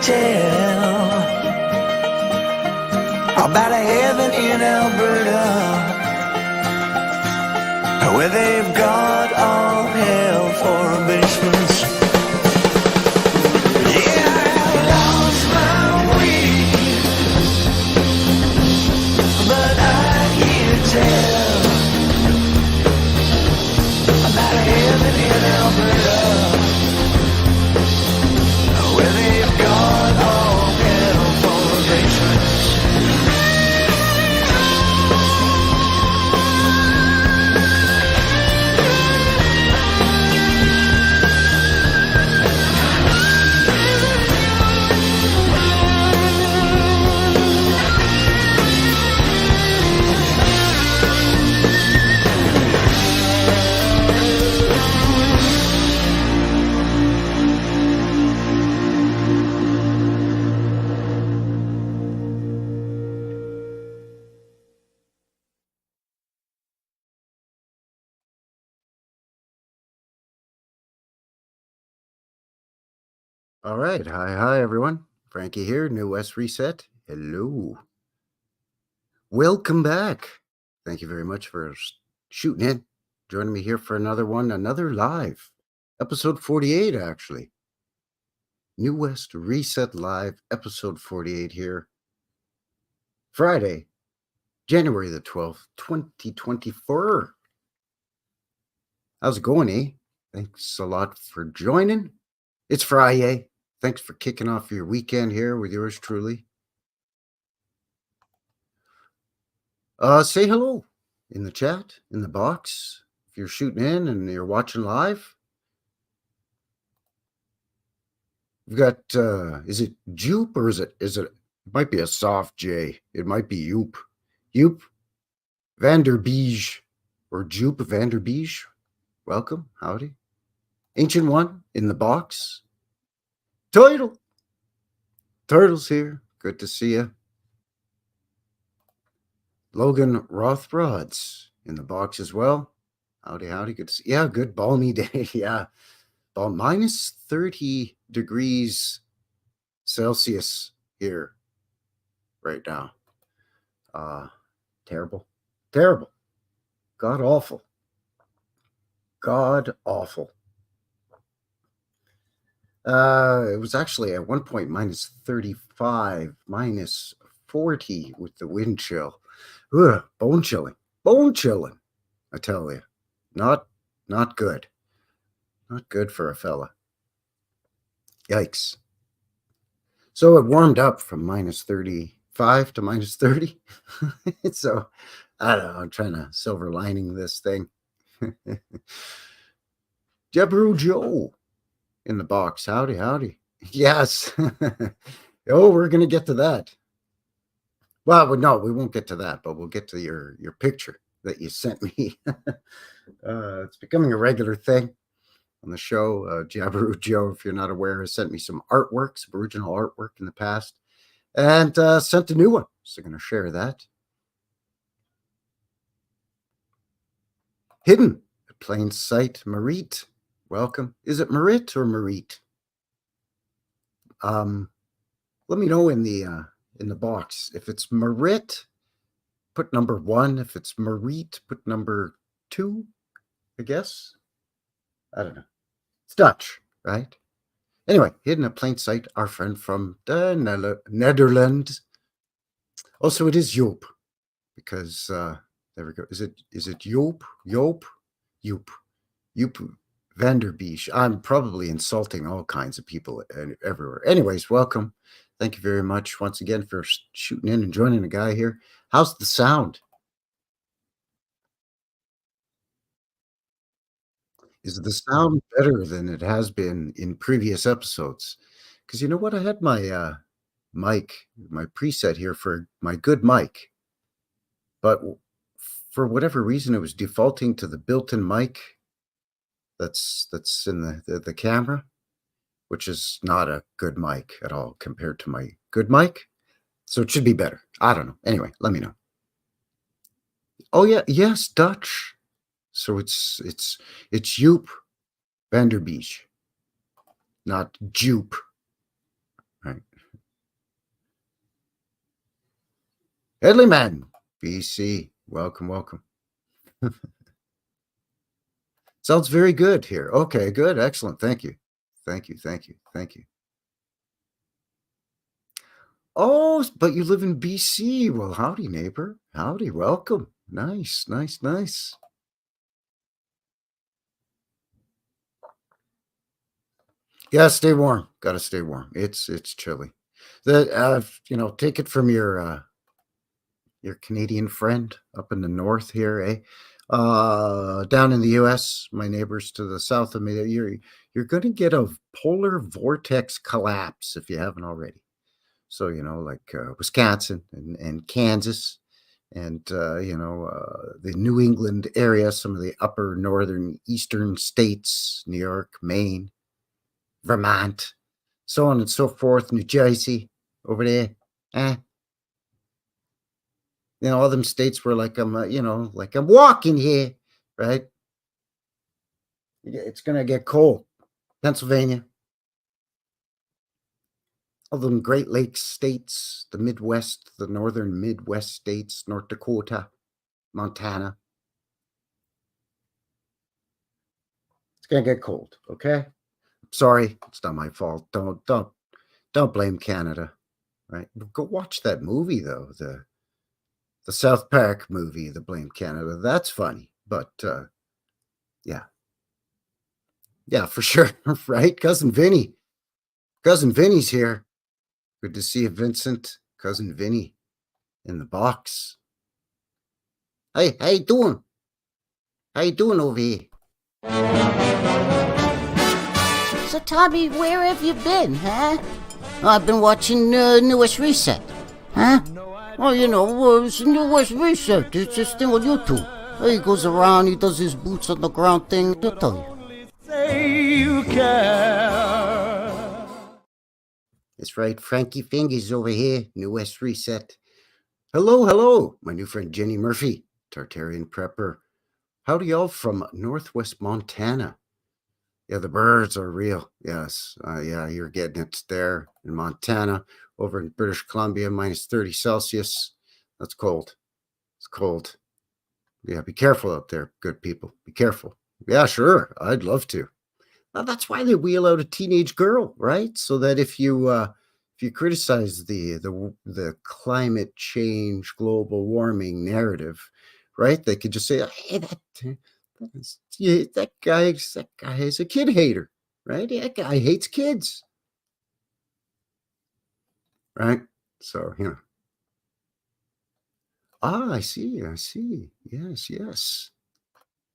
tell about a heaven in Alberta where they've got all hell for basements. Yeah, I lost my way, but I hear tell about a heaven in Alberta where they've got all hell for basements. All right. Hi, everyone. Frankie here, New West Reset. Hello. Welcome back. Thank you very much for shooting in, joining me here for another live, episode 48, actually. New West Reset Live, episode 48 here. Friday, January the 12th, 2024. How's it going, eh? Thanks a lot for joining. It's Friday. Thanks for kicking off your weekend here with yours truly. Say hello in the chat, in the box. If you're shooting in and you're watching live, we've got, is it Jupe or is it might be a soft J. It might be Joop. Joop Vanderbeege or Jupe Vanderbeege. Welcome. Howdy. Ancient One in the box. Turtle's here. Good to see you. Logan Rothrods in the box as well. Howdy. Good to see you. Yeah, good balmy day. Yeah. About minus 30 degrees Celsius here right now. Terrible. God awful. It was actually at one point minus 35, minus 40 with the wind chill. Ugh, bone chilling, I tell you. Not good. Not good for a fella. Yikes. So it warmed up from minus 35 to minus 30. So, I don't know, I'm trying to silver lining this thing. Jabru Joe in the box. Howdy. Yes. Oh, we're going to get to that. Well, no, we won't get to that, but we'll get to your picture that you sent me. It's becoming a regular thing on the show. Jabberoo Joe, if you're not aware, has sent me some artwork, some original artwork in the past, and sent a new one. So I'm going to share that. Hidden at plain sight, Marit. Welcome. Is it Marit or Marit? Let me know in the box. If it's Marit, put number 1. If it's Marit, put number 2, I guess. I don't know. It's Dutch, right? Anyway, hidden at plain sight, our friend from the Netherlands. Also, it is Joop, because there we go. Is it Joop? Joop Vanderbeesh. I'm probably insulting all kinds of people everywhere. Anyways, welcome. Thank you very much once again for shooting in and joining the guy here. How's the sound? Is the sound better than it has been in previous episodes? Because you know what? I had my mic, my preset here for my good mic, but for whatever reason, it was defaulting to the built-in mic that's in the camera, which is not a good mic at all compared to my good mic. So it should be better. I don't know. Anyway, let me know. Oh yeah, yes, Dutch. So it's Joop Vanderbeesh, not Jupe. Right. Headleyman, BC. Welcome, welcome. Sounds very good here. Okay, good. Excellent. Thank you. Thank you. Thank you. Thank you. Oh, but you live in BC. Well, howdy, neighbor. Howdy. Welcome. Nice, nice, nice. Yeah, stay warm. Got to stay warm. It's chilly. Take it from your Canadian friend up in the north here, eh? Down in the U.S., my neighbors to the south of me, you're going to get a polar vortex collapse if you haven't already. So, like Wisconsin and Kansas and, the New England area, some of the upper northern eastern states, New York, Maine, Vermont, so on and so forth, New Jersey over there. All them states were like like I'm walking here, right? It's going to get cold. Pennsylvania, all them Great Lakes states, the Midwest, the northern Midwest states, North Dakota, Montana. It's going to get cold, okay? Sorry, it's not my fault. Don't blame Canada, right? Go watch that movie though, the South Park movie, The Blame Canada. That's funny, but yeah, for sure, right? Cousin Vinny's here. Good to see you, Vincent. Cousin Vinny in the box. Hey, how you doing? How you doing over here? So, Tommy, where have you been, huh? I've been watching Newest Reset. Huh? Oh, it's Newest Reset. It's this thing on YouTube. He goes around, he does his boots on the ground thing. They'll tell you. Say you care. That's right, Frankie Fingers over here, Newest Reset. Hello, my new friend Jenny Murphy, Tartarian Prepper. Howdy y'all from Northwest Montana. Yeah, the birds are real. Yes. Yeah, you're getting it there in Montana. Over in British Columbia, minus 30 Celsius. That's cold. It's cold. Yeah, be careful out there, good people. Be careful. Yeah, sure. I'd love to. Well, that's why they wheel out a teenage girl, right? So that if you criticize the climate change, global warming narrative, right? They could just say, "Hey, that guy is a kid hater, right? That guy hates kids, right?" So I see. Yes.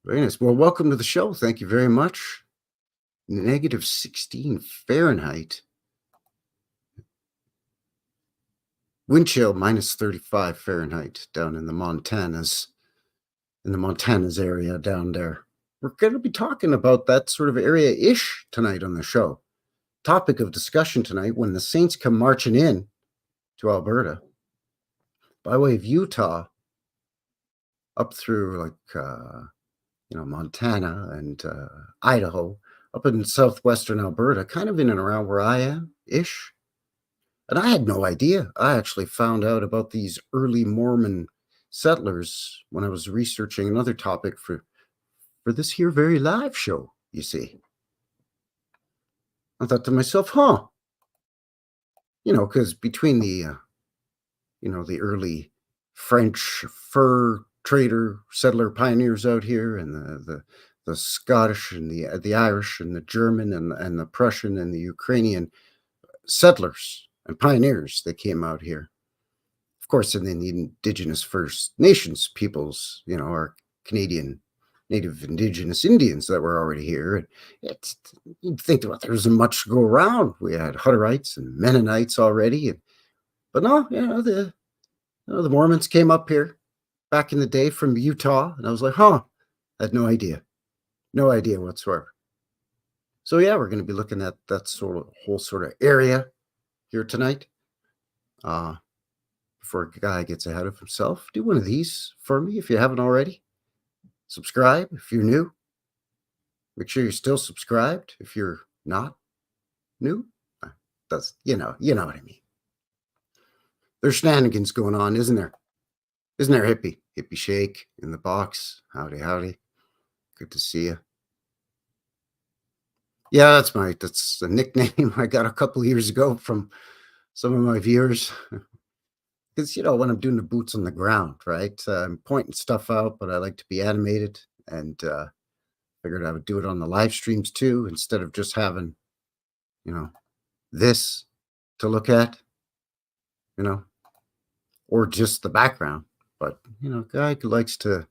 Very nice. Well, welcome to the show. Thank you very much. Negative 16 Fahrenheit. Wind chill minus 35 Fahrenheit down in the Montanas area down there. We're going to be talking about that sort of area-ish tonight on the show. Topic of discussion tonight, when the Saints come marching in to Alberta by way of Utah up through like Montana and Idaho, up in southwestern Alberta, kind of in and around where I am-ish. And I had no idea. I actually found out about these early Mormon settlers when I was researching another topic for this here very live show, you see. I thought to myself, because between the early French fur trader settler pioneers out here and the Scottish and the Irish and the German and the Prussian and the Ukrainian settlers and pioneers that came out here. Of course, and then the indigenous First Nations peoples, our Canadian Native Indigenous Indians that were already here. And you'd think that there wasn't much to go around. We had Hutterites and Mennonites already. But no, the Mormons came up here back in the day from Utah. And I was like, I had no idea. No idea whatsoever. So yeah, we're going to be looking at that whole sort of area here tonight. Before a guy gets ahead of himself, do one of these for me if you haven't already. Subscribe if you're new. Make sure you're still subscribed if you're not new. That's you know what I mean. There's shenanigans going on, isn't there? Isn't there, Hippie? Hippie Shake in the box. Howdy, howdy. Good to see you. Yeah, that's a nickname I got a couple years ago from some of my viewers. Because, when I'm doing the boots on the ground, right? I'm pointing stuff out, but I like to be animated, and figured I would do it on the live streams too, instead of just having, this to look at, or just the background. But, guy who likes to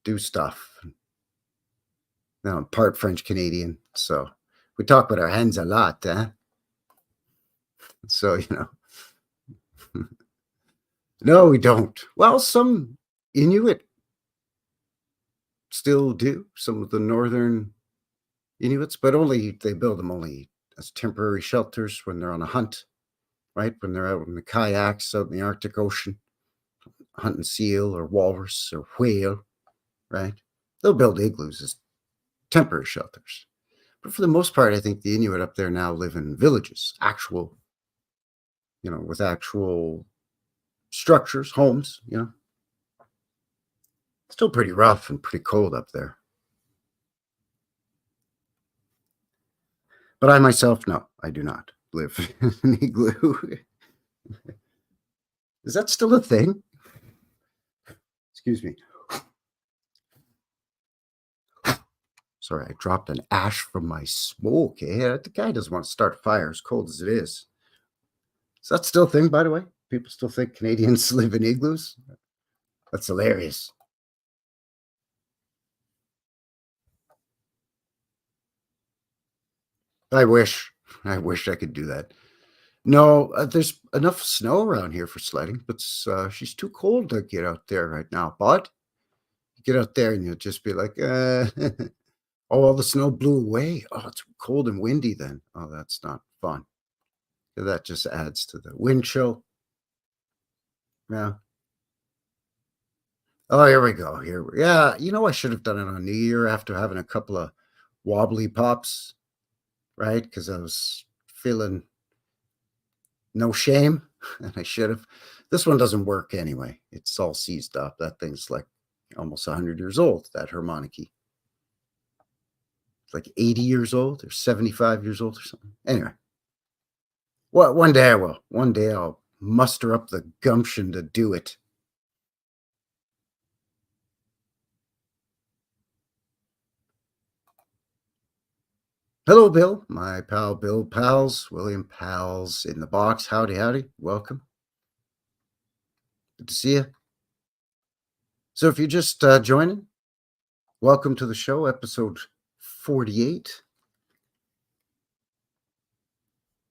do stuff. Now, I'm part French Canadian, so we talk with our hands a lot, So, no, we don't. Well, some Inuit still do, some of the northern Inuits, but they build them only as temporary shelters when they're on a hunt, right? When they're out in the kayaks out in the Arctic Ocean, hunting seal or walrus or whale, right? They'll build igloos as temporary shelters. But for the most part, I think the Inuit up there now live in villages, with actual structures, homes, Still pretty rough and pretty cold up there. But I myself, no, I do not live in an igloo. Is that still a thing? Excuse me. Sorry, I dropped an ash from my smoke. The guy doesn't want to start a fire as cold as it is. Is that still a thing, by the way? People still think Canadians live in igloos? That's hilarious. I wish I could do that. No, there's enough snow around here for sledding, but she's too cold to get out there right now. But you get out there and you'll just be like, oh, all the snow blew away. Oh, it's cold and windy then. Oh, that's not fun. That just adds to the wind chill. Yeah. Oh, here we go. Yeah, I should have done it on New Year after having a couple of wobbly pops, right? Because I was feeling no shame, and I should have. This one doesn't work anyway. It's all seized up. That thing's like almost 100 years old, that harmonica. It's like 80 years old or 75 years old or something. Anyway, well, one day I will. One day I'll muster up the gumption to do it. Hello, Bill, my pal Bill Pals, William Pals in the box. Howdy, howdy. Welcome. Good to see you. So if you're just joining, welcome to the show, episode 48.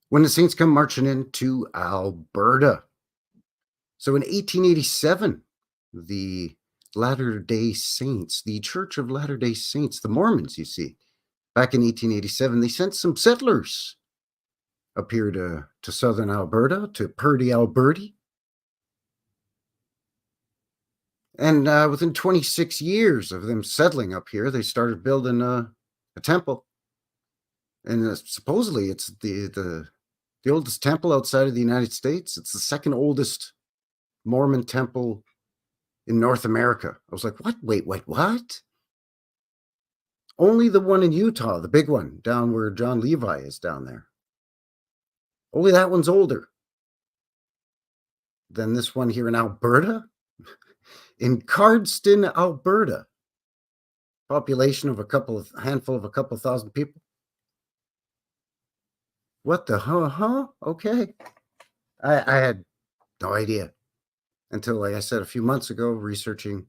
When the Saints come marching into Alberta. So in 1887, the Latter-day Saints, the Church of Latter-day Saints, the Mormons, you see, back in 1887, they sent some settlers up here to southern Alberta, to Purdy, Alberta. And within 26 years of them settling up here, they started building a temple. And supposedly it's the oldest temple outside of the United States. It's the second oldest Mormon temple in North America. I was like, what? Wait, what? Only the one in Utah, the big one, down where John Levi is down there. Only that one's older than this one here in Alberta. In Cardston, Alberta. Population of a handful of a couple thousand people. What the huh? Okay. I had no idea until, like I said, a few months ago, researching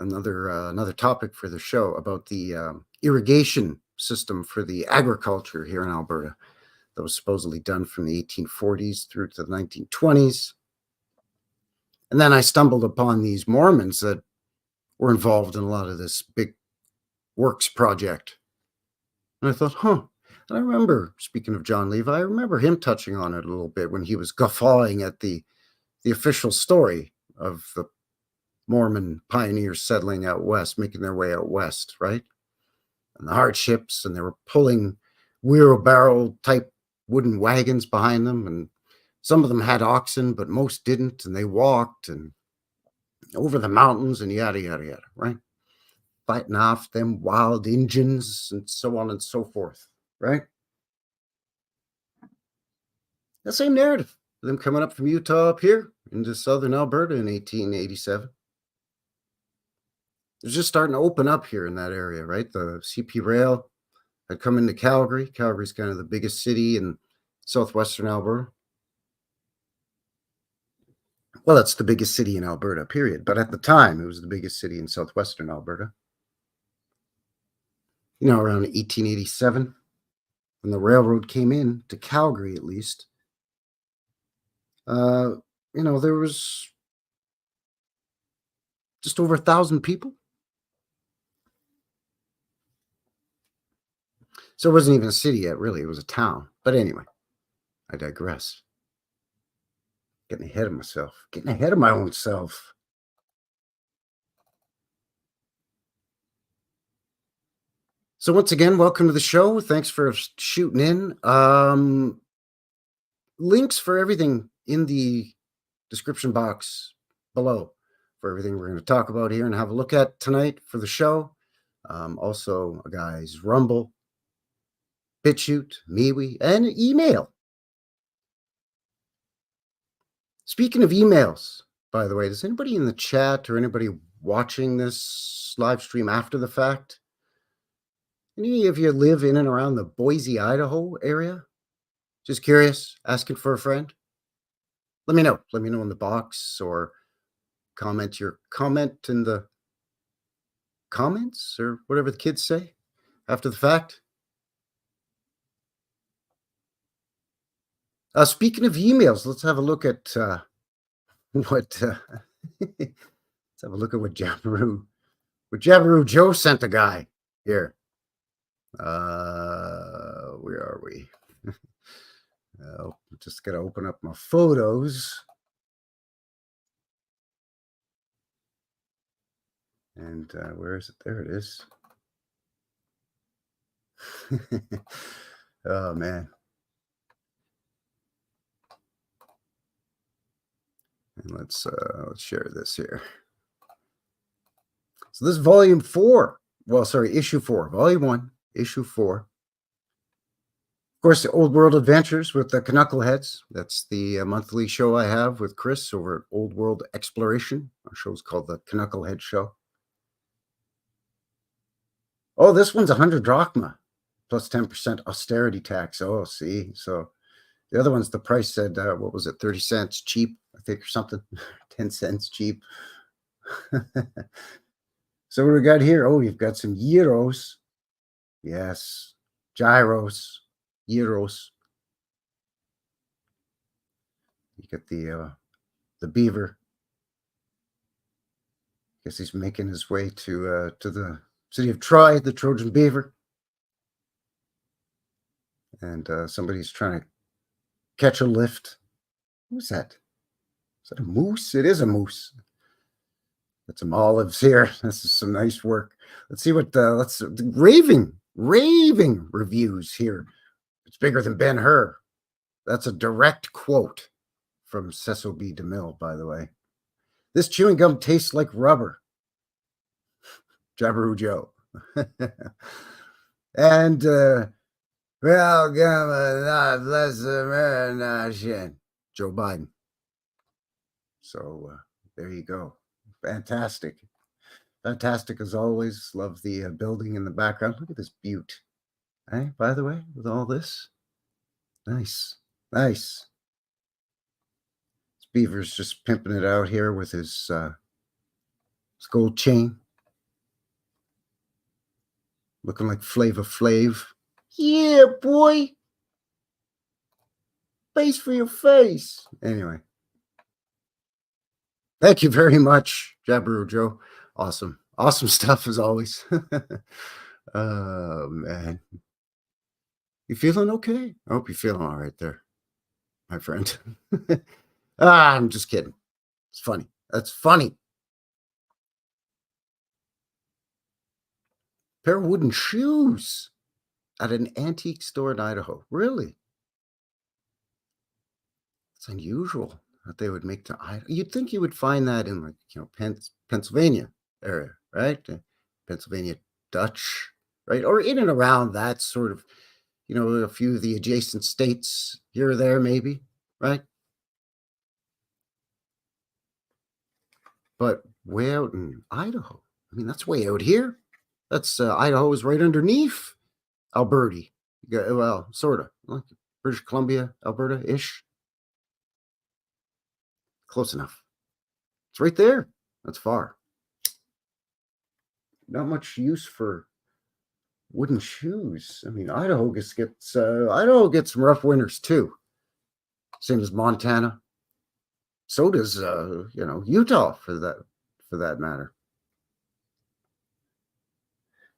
another topic for the show about the irrigation system for the agriculture here in Alberta that was supposedly done from the 1840s through to the 1920s. And then I stumbled upon these Mormons that were involved in a lot of this big works project. And I thought, And I remember, speaking of John Levi, I remember him touching on it a little bit when he was guffawing at the official story of the Mormon pioneers settling out west, making their way out west, right? And the hardships, and they were pulling wheelbarrow type wooden wagons behind them, and some of them had oxen, but most didn't, and they walked, and over the mountains and yada, yada, yada, right? Fighting off them wild Injuns and so on and so forth, right? The same narrative. Them coming up from Utah up here into southern Alberta in 1887. It was just starting to open up here in that area, right? The CP Rail had come into Calgary. Calgary's kind of the biggest city in southwestern Alberta. Well, it's the biggest city in Alberta, period. But at the time, it was the biggest city in southwestern Alberta. Around 1887, when the railroad came in to Calgary, at least, there was just over 1,000 people. So it wasn't even a city yet, really. It was a town. But anyway, I digress. Getting ahead of myself. Getting ahead of my own self. So once again, welcome to the show. Thanks for shooting in. Links for everything in the description box below for everything we're going to talk about here and have a look at tonight for the show. Also, a guy's Rumble, BitChute, MeWe, and email. Speaking of emails, by the way, does anybody in the chat or anybody watching this live stream after the fact, any of you live in and around the Boise, Idaho area? Just curious, asking for a friend? Let me know. Let me know in the box or comment your comment in the comments or whatever the kids say after the fact. Speaking of emails, let's have a look at what let's have a look at what Jabaroo Joe sent a guy here. Where are we? Just gotta open up my photos. And where is it? There it is. Oh man. And let's share this here. So this is volume 4. Well, sorry, issue 4. Volume 1, issue 4. Of course, the Old World Adventures with the Knuckleheads. That's the monthly show I have with Chris over at Old World Exploration. Our show's called the Knucklehead Show. Oh, this one's 100 drachma plus 10% austerity tax. Oh, see. So the other one's the price said, what was it, 30 cents cheap, I think, or something. 10 cents cheap. So what do we got here? Oh, you've got some gyros. Yes. Gyros. Gyros. You get the beaver. Guess he's making his way to the city of Troy, the Trojan beaver. And somebody's trying to catch a lift. Who's that? Is that a moose? It is a moose. Got some olives here. This is some nice work. Let's see what let's raving reviews here. It's bigger than Ben-Hur. That's a direct quote from Cecil B. DeMille, by the way. This chewing gum tastes like rubber. Jabaroo Joe. And welcome to God bless America. Joe Biden. So there you go. Fantastic. Fantastic as always. Love the building in the background. Look at this butte. Hey, by the way, with all this. Nice. Nice. This beaver's just pimping it out here with his gold chain. Looking like Flava Flav. Yeah, boy. Face for your face. Anyway. Thank you very much, Jabaroo Joe. Awesome. Awesome stuff as always. Oh, man. You feeling okay? I hope you're feeling all right there, my friend. I'm just kidding. It's funny. That's funny. Pair of wooden shoes at an antique store in Idaho. Really? It's unusual. that they would make to Idaho. You'd think you would find that in, like, Pennsylvania area, right? Pennsylvania Dutch, right? Or in and around that sort of, a few of the adjacent states here or there, maybe, right? But way out in Idaho, I mean, that's way out here. That's Idaho is right underneath Alberta. Well, sort of, like British Columbia, Alberta-ish. Close enough. It's right there. That's far. Not much use for wooden shoes. I mean, Idaho gets some rough winters too. Same as Montana. So does Utah for that matter.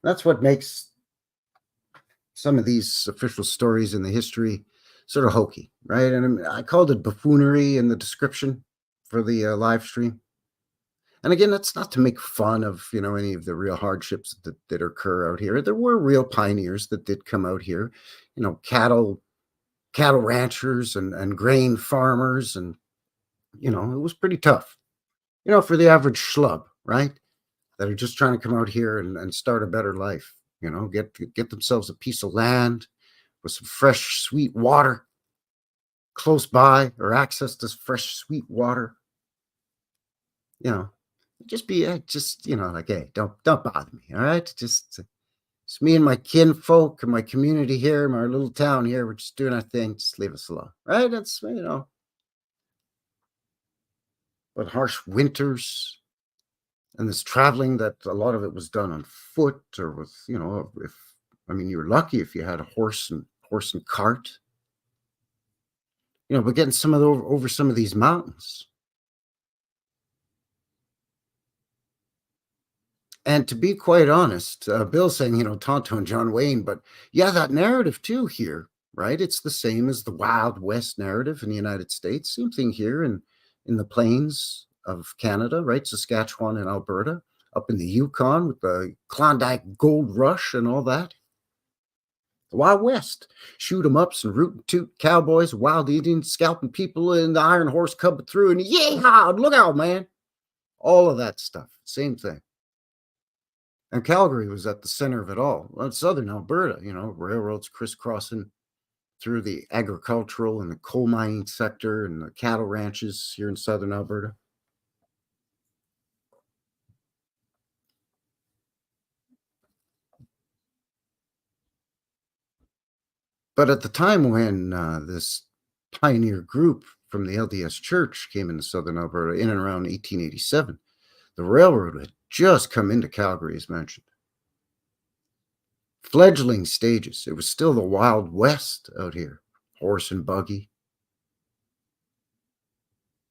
That's what makes some of these official stories in the history sort of hokey, right? And I called it baffoonery in the description for the live stream. And again, that's not to make fun of, any of the real hardships that occur out here. There were real pioneers that did come out here, cattle ranchers and grain farmers. And, it was pretty tough, for the average schlub, right? That are just trying to come out here and start a better life, get themselves a piece of land with some fresh, sweet water close by, or access to fresh, sweet water. Just be like, hey, don't bother me, all right? Just it's me and my kinfolk and my community here, my little town here. We're just doing our thing. Just leave us alone, right? That's but harsh winters and this traveling, that a lot of it was done on foot or with, you were lucky if you had a horse and cart, but getting over some of these mountains. And to be quite honest, Bill's saying, Tonto and John Wayne, but yeah, that narrative too here, right? It's the same as the Wild West narrative in the United States. Same thing here in the plains of Canada, right? Saskatchewan and Alberta, up in the Yukon with the Klondike Gold Rush and all that. The Wild West, shoot 'em ups and root and toot cowboys, wild Indians, scalping people, and the Iron Horse coming through, and yeehaw, look out, man. All of that stuff, same thing. And Calgary was at the center of it all. Well, southern Alberta, railroads crisscrossing through the agricultural and the coal mining sector and the cattle ranches here in southern Alberta. But at the time when this pioneer group from the LDS Church came into southern Alberta in and around 1887, the railroad had just come into Calgary, as mentioned. Fledgling stages. It was still the Wild West out here. Horse and buggy.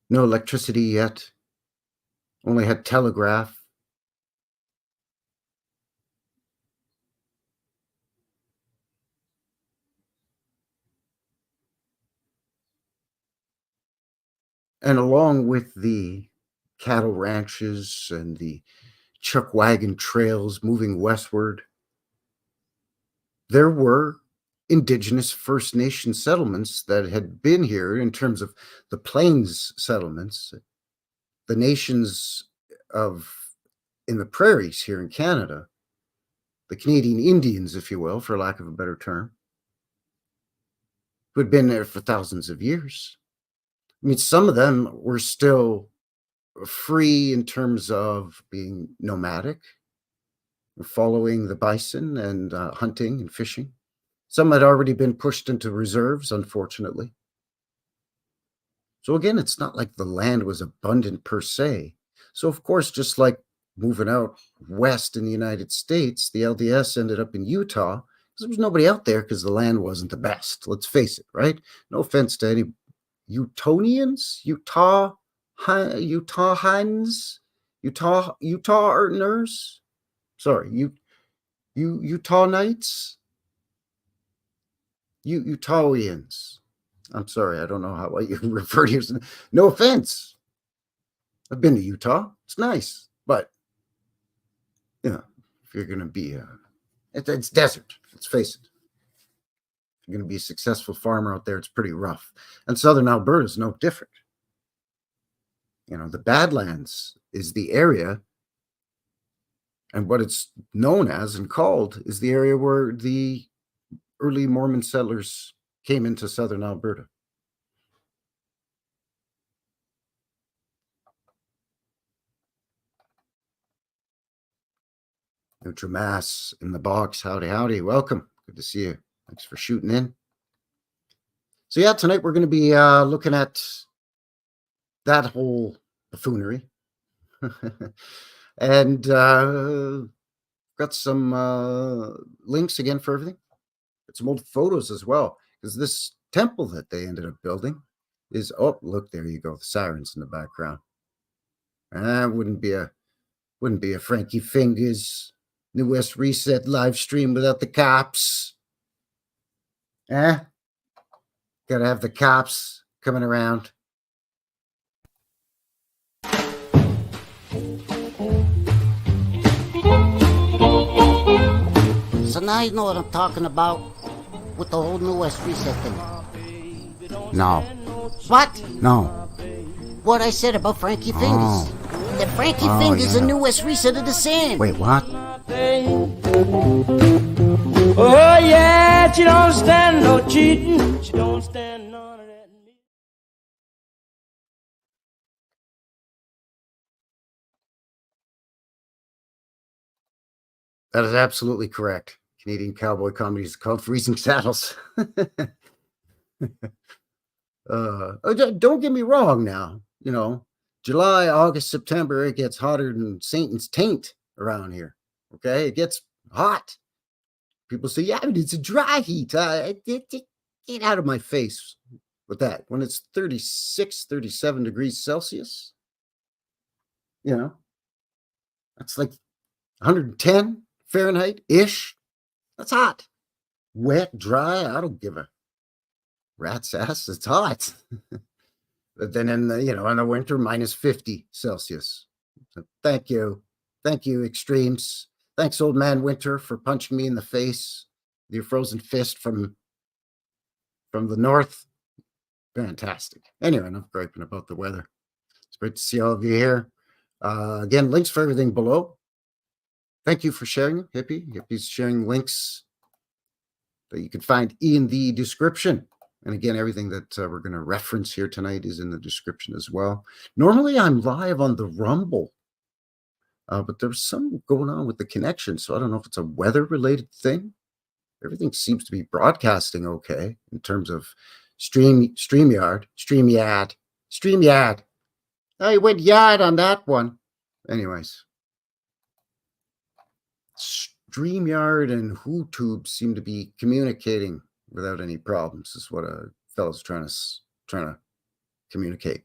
No electricity yet. Only had telegraph. And along with the cattle ranches and the chuck wagon trails moving westward, there were indigenous First Nation settlements that had been here in terms of the plains settlements, the nations in the prairies here in Canada, the Canadian Indians, if you will, for lack of a better term, who had been there for thousands of years. I mean, some of them were still free in terms of being nomadic, following the bison and hunting and fishing. Some had already been pushed into reserves, unfortunately. So again, it's not like the land was abundant per se. So of course, just like moving out west in the United States, the LDS ended up in Utah because there was nobody out there because the land wasn't the best. Let's face it, right? No offense to any Utonians, Utahans, Utaherners. Sorry, Utah Knights, Utahians. I'm sorry, I don't know how you refer to it. No offense. I've been to Utah. It's nice, but if you're going to be, it's desert. Let's face it. If you're going to be a successful farmer out there, it's pretty rough. And southern Alberta is no different. the Badlands is the area, and what it's known as and called is the area where the early Mormon settlers came into southern Alberta. Nutramass in the box. Howdy. Welcome. Good to see you. Thanks for shooting in. So yeah, tonight we're going to be looking at that whole buffoonery. And got some links again for everything. Got some old photos as well, because this temple that they ended up building is, oh, look, there you go, the sirens in the background. Wouldn't be a Frankie Fingers New West Reset live stream without the cops. Gotta have the cops coming around. So now you know what I'm talking about with the whole New West Reset thing. No. What? No. What I said about Frankie Fingers. That Frankie Fingers and New West Reset are the same. Wait, what? Oh yeah, she don't stand no cheating. She don't stand none of that. That is absolutely correct. Canadian cowboy comedy is called Freezing Saddles. Don't get me wrong now. July, August, September, it gets hotter than Satan's taint around here. Okay? It gets hot. People say, yeah, but it's a dry heat. Get out of my face with that. When it's 36, 37 degrees Celsius, that's like 110 Fahrenheit-ish. That's hot. Wet, dry, I don't give a rat's ass. It's hot. But then in the winter, minus 50 Celsius. So thank you, extremes. Thanks, old man Winter, for punching me in the face with your frozen fist from the north. Fantastic. Anyway, enough griping about the weather. It's great to see all of you here. Again, links for everything below. Thank you for sharing, Hippie. Hippie's sharing links that you can find in the description. And again, everything that we're going to reference here tonight is in the description as well. Normally, I'm live on the Rumble, but there's something going on with the connection, so I don't know if it's a weather-related thing. Everything seems to be broadcasting okay in terms of StreamYard. I went yard on that one. Anyways. StreamYard and WhoTube seem to be communicating without any problems, is what a fellow's trying to communicate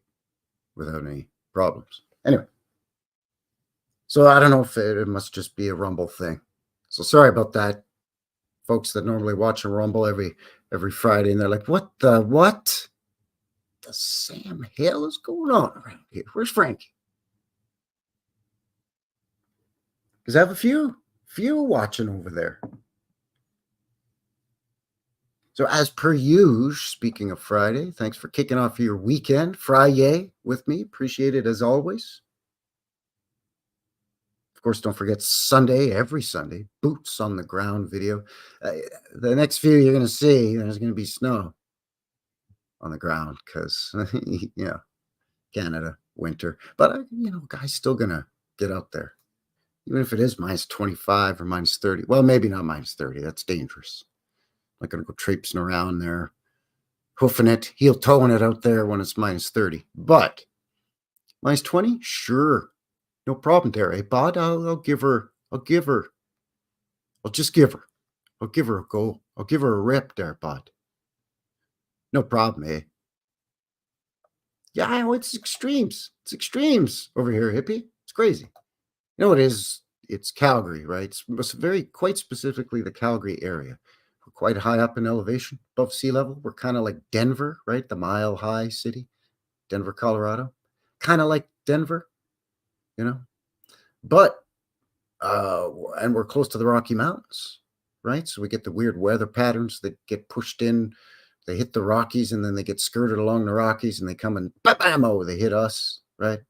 without any problems. Anyway, so I don't know if it must just be a Rumble thing. So sorry about that, folks that normally watch a Rumble every Friday, and they're like, what the Sam hell is going on around here? Where's Frankie? Because I have a few watching over there. So as per usual, speaking of Friday, thanks for kicking off your weekend, Friday, with me. Appreciate it as always. Of course, don't forget Sunday, every Sunday, boots on the ground video. The next few you're going to see, there's going to be snow on the ground because, Canada, winter. But, guys still going to get out there. Even if it is minus 25 or minus 30. Well, maybe not minus 30. That's dangerous. I'm not going to go traipsing around there, hoofing it, heel-toeing it out there when it's minus 30. But minus 20? Sure. No problem there, eh, bud? I'll give her. I'll just give her. I'll give her a go. I'll give her a rip there, bud. No problem, eh? Yeah, it's extremes. It's extremes over here, hippie. It's crazy. You know what it is? It's Calgary, right? It's quite specifically the Calgary area. We're quite high up in elevation, above sea level. We're kind of like Denver, right? The mile-high city, Denver, Colorado. Kind of like Denver, But, and we're close to the Rocky Mountains, right? So we get the weird weather patterns that get pushed in. They hit the Rockies, and then they get skirted along the Rockies, and they come and bam, they hit us, right?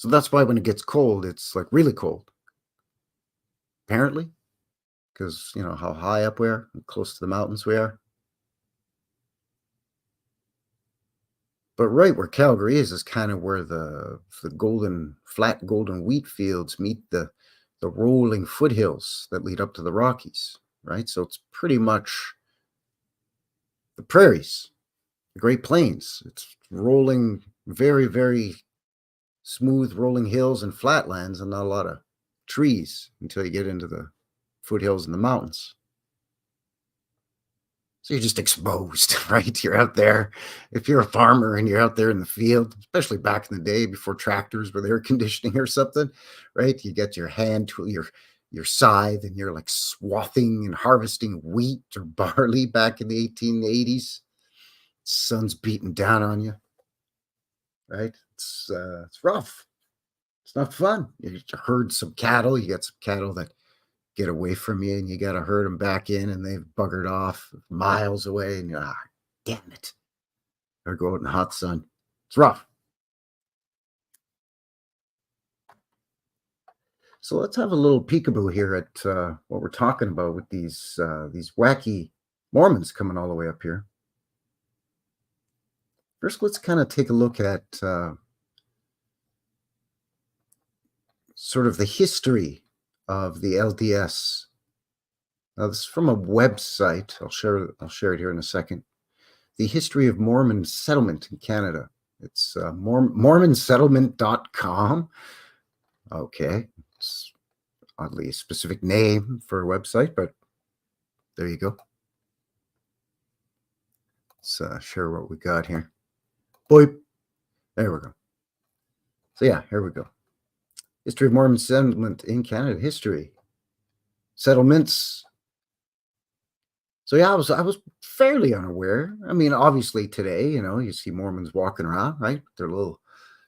So that's why when it gets cold, it's like really cold. Apparently, because you know how high up we are, close to the mountains we are. But right where Calgary is kind of where the flat golden wheat fields meet the rolling foothills that lead up to the Rockies, right? So it's pretty much the prairies, the Great Plains. It's rolling, very, very smooth rolling hills and flatlands and not a lot of trees until you get into the foothills and the mountains. So you're just exposed, right? You're out there. If you're a farmer and you're out there in the field, especially back in the day before tractors with air conditioning or something, right? You get your hand to your scythe and you're like swathing and harvesting wheat or barley back in the 1880s. Sun's beating down on you, right? It's rough. It's not fun. You herd some cattle. You got some cattle that get away from you and you got to herd them back in and they've buggered off miles away and you're damn it. Or go out in the hot sun. It's rough. So let's have a little peekaboo here at what we're talking about with these wacky Mormons coming all the way up here. First, let's kind of take a look at sort of the history of the LDS. Now, this is from a website. I'll share it here in a second. The history of Mormon settlement in Canada. It's mormonsettlement.com. Okay, it's oddly a specific name for a website, but there you go. Let's share what we got here. Boy, there we go. So yeah, here we go. History of Mormon settlement in Canada. History. Settlements. So yeah, I was fairly unaware. I mean, obviously today, you know, you see Mormons walking around, right? Their little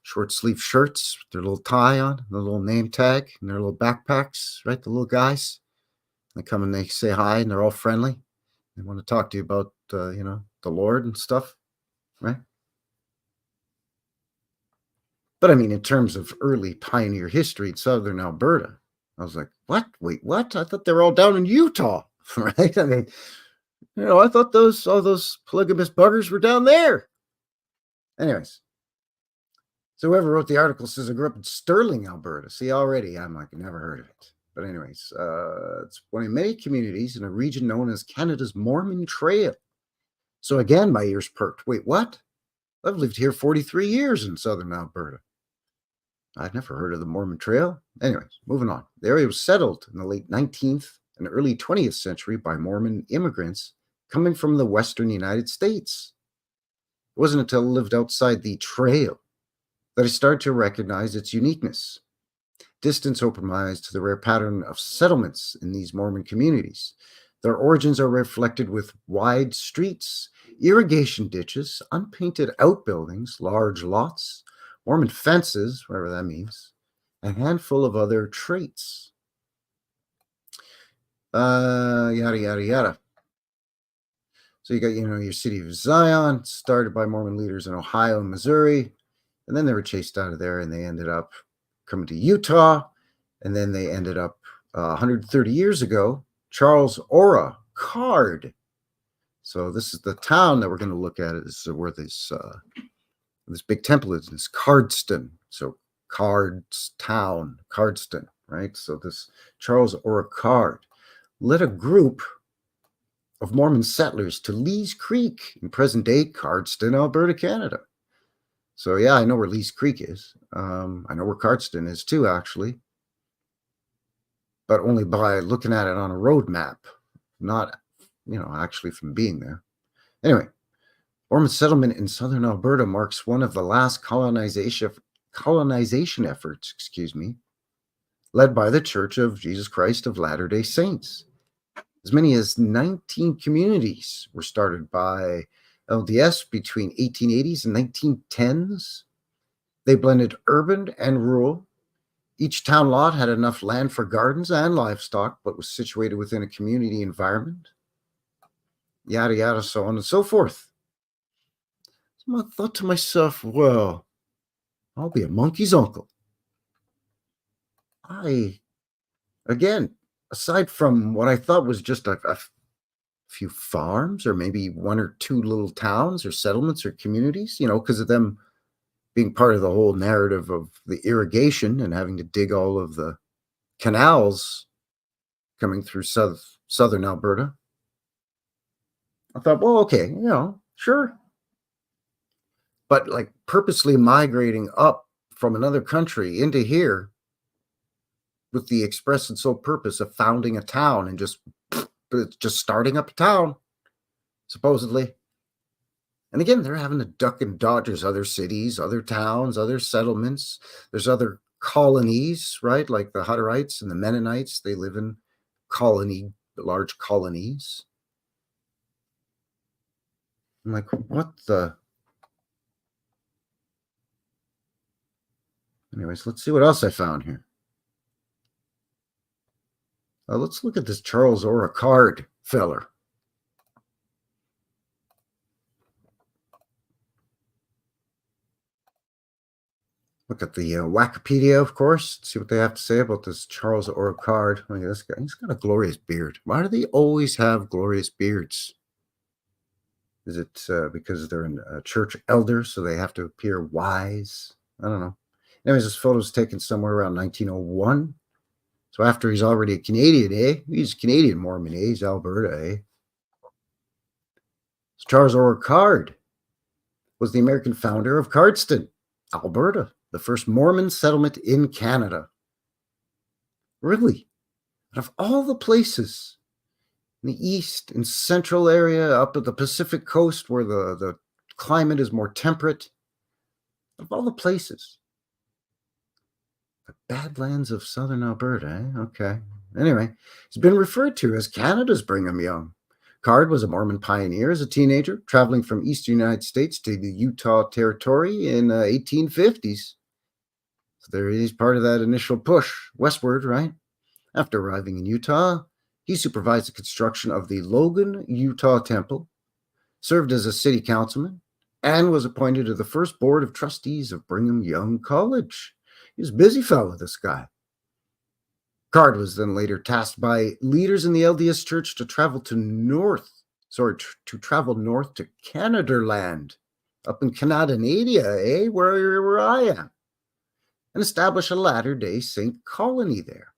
short sleeve shirts, their little tie on, their little name tag, and their little backpacks, right? The little guys. They come and they say hi, and they're all friendly. They want to talk to you about, you know, the Lord and stuff, right? But I mean, in terms of early pioneer history in southern Alberta, I was like, what? Wait, what? I thought they were all down in Utah, right? I mean, you know, I thought all those polygamous buggers were down there. Anyways, so whoever wrote the article says I grew up in Sterling, Alberta. See, already I'm like, never heard of it. But anyways, it's one of many communities in a region known as Canada's Mormon Trail. So again, my ears perked. Wait, what? I've lived here 43 years in southern Alberta. I'd never heard of the Mormon Trail. Anyways, moving on. The area was settled in the late 19th and early 20th century by Mormon immigrants coming from the western United States. It wasn't until I lived outside the trail that I started to recognize its uniqueness. Distance opened my eyes to the rare pattern of settlements in these Mormon communities. Their origins are reflected with wide streets, irrigation ditches, unpainted outbuildings, large lots, Mormon fences, whatever that means, a handful of other traits. Yada, yada, yada. So you got, you know, your city of Zion, started by Mormon leaders in Ohio and Missouri, and then they were chased out of there and they ended up coming to Utah, and then they ended up 130 years ago, Charles Ora Card. So this is the town that we're going to look at. This is where this big temple is. It's Cardston. So Cards Town, Cardston, right? So this Charles Ora Card led a group of Mormon settlers to Lees Creek in present-day Cardston, Alberta, Canada. So yeah, I know where Lees Creek is. I know where Cardston is too, actually. But only by looking at it on a road map, not, you know, actually from being there. Anyway, Mormon settlement in southern Alberta marks one of the last colonization efforts, led by the Church of Jesus Christ of Latter-day Saints. As many as 19 communities were started by LDS between 1880s and 1910s. They blended urban and rural. Each town lot had enough land for gardens and livestock, but was situated within a community environment. Yada, yada, so on and so forth. So I thought to myself, well, I'll be a monkey's uncle. again, aside from what I thought was just a few farms or maybe one or two little towns or settlements or communities, because of them being part of the whole narrative of the irrigation and having to dig all of the canals coming through southern Alberta. I thought, well, okay, sure. But like purposely migrating up from another country into here with the express and sole purpose of founding a town and just starting up a town, supposedly. And again, they're having to duck and dodge. There's other cities, other towns, other settlements. There's other colonies, right? Like the Hutterites and the Mennonites, they live in large colonies. I'm like, what the? Anyways, let's see what else I found here. Let's look at this Charles Oricard feller. Look at the Wikipedia, of course. See what they have to say about this Charles Oricard. Look at this guy. He's got a glorious beard. Why do they always have glorious beards? Is it because they're a church elder, so they have to appear wise? I don't know. Anyways, this photo was taken somewhere around 1901. So after he's already a Canadian, eh? He's a Canadian Mormon, eh? He's Alberta, eh? So Charles Oricard was the American founder of Cardston, Alberta, the first Mormon settlement in Canada. Really? Out of all the places in the east and central area, up at the Pacific coast where the climate is more temperate, of all the places, the Badlands of southern Alberta, eh? Okay. Anyway, he's been referred to as Canada's Brigham Young. Card was a Mormon pioneer as a teenager, traveling from eastern United States to the Utah Territory in 1850s. So there he's part of that initial push westward, right? After arriving in Utah, he supervised the construction of the Logan, Utah Temple, served as a city councilman, and was appointed to the first board of trustees of Brigham Young College. He was a busy fellow, this guy. Card was then later tasked by leaders in the LDS Church to travel north to Canada-land, up in Canadanedia, eh, where I am, and establish a Latter-day Saint colony there.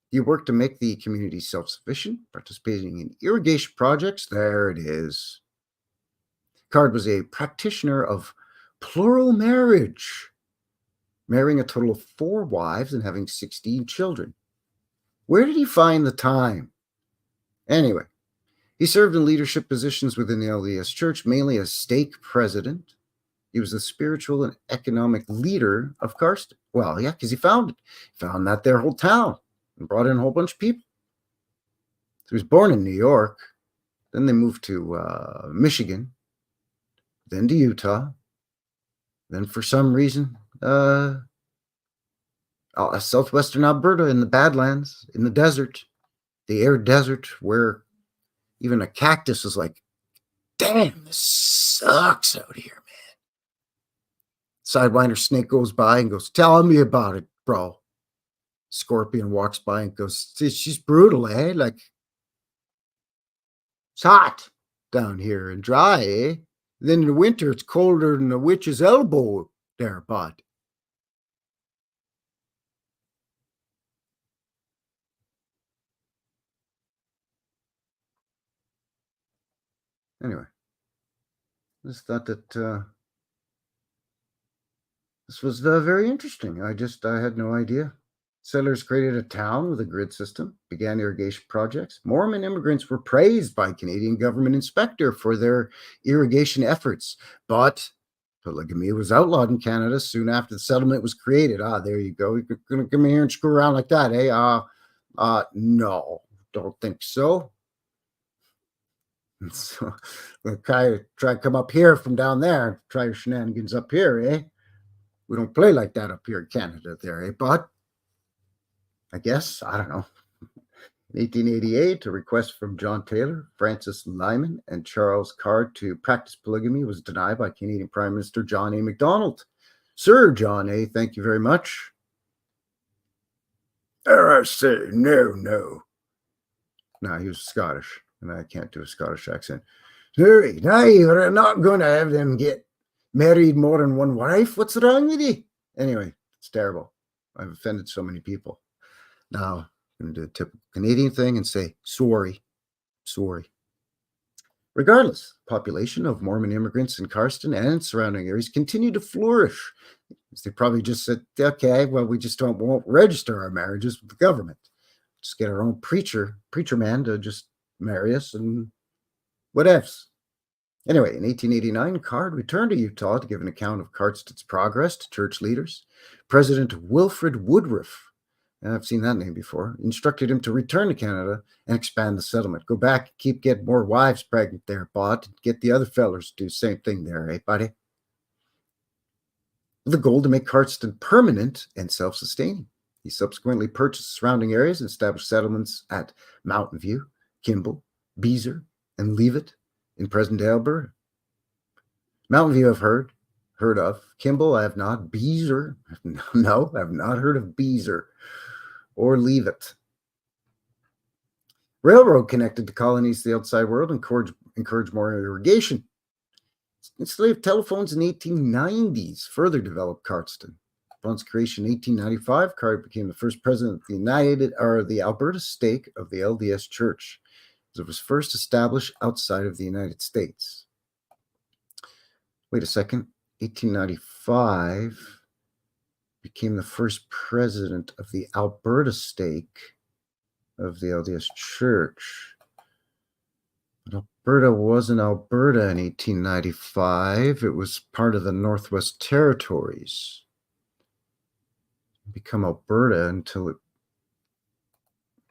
He worked to make the community self-sufficient, participating in irrigation projects. There it is. Card was a practitioner of plural marriage, marrying a total of 4 wives and having 16 children. Where did he find the time? Anyway, he served in leadership positions within the LDS Church, mainly as stake president. He was the spiritual and economic leader of Cardston. Well, yeah, because he found that their whole town and brought in a whole bunch of people. So he was born in New York. Then they moved to Michigan, then to Utah. Then for some reason, southwestern Alberta in the Badlands, in the desert, the arid desert, where even a cactus is like, damn, this sucks out here, man. Sidewinder snake goes by and goes, tell me about it, bro. Scorpion walks by and goes, she's brutal, eh? Like, it's hot down here and dry, eh? Then in the winter, it's colder than a witch's elbow there, bud. Anyway, I just thought that this was very interesting. I had no idea. Settlers created a town with a grid system, began irrigation projects. Mormon immigrants were praised by Canadian government inspector for their irrigation efforts, but polygamy was outlawed in Canada soon after the settlement was created. There you go. You're going to come here and screw around like that, eh? No, don't think so. And so we'll try to come up here from down there, try your shenanigans up here, eh? We don't play like that up here in Canada there, eh, bud? I guess, I don't know. In 1888, a request from John Taylor, Francis Lyman, and Charles Card to practice polygamy was denied by Canadian Prime Minister John A. Macdonald. Sir John A., thank you very much. I say, no. No, he was Scottish, and I can't do a Scottish accent. Sorry, now you're not going to have them get married more than one wife. What's wrong with you? Anyway, it's terrible. I've offended so many people. Now, I'm going to do a typical Canadian thing and say, sorry. Regardless, the population of Mormon immigrants in Cardston and surrounding areas continue to flourish. They probably just said, okay, well, we just won't register our marriages with the government. Just get our own preacher man to just marry us and whatevs. Anyway, in 1889, Card returned to Utah to give an account of Cardston's progress to church leaders. President Wilfred Woodruff, and I've seen that name before, instructed him to return to Canada and expand the settlement. Go back, get more wives pregnant there, Bot, and get the other fellers to do the same thing there, eh, buddy? With the goal to make Cardston permanent and self-sustaining. He subsequently purchased surrounding areas and established settlements at Mountain View, Kimball, Beezer, and Leavitt in present-day Alberta. Mountain View I've heard of. Kimball I have not. Beezer, no, I've not heard of Beezer or Leavitt. Railroad connected the colonies to the outside world and encouraged more irrigation. Installation of telephones in the 1890s further developed Cardston. Upon its creation in 1895, Card became the first president of the Alberta stake of the LDS Church, as it was first established outside of the United States. Wait a second. 1895 became the first president of the Alberta stake of the LDS Church. But Alberta wasn't Alberta in 1895. It was part of the Northwest Territories. Become Alberta until it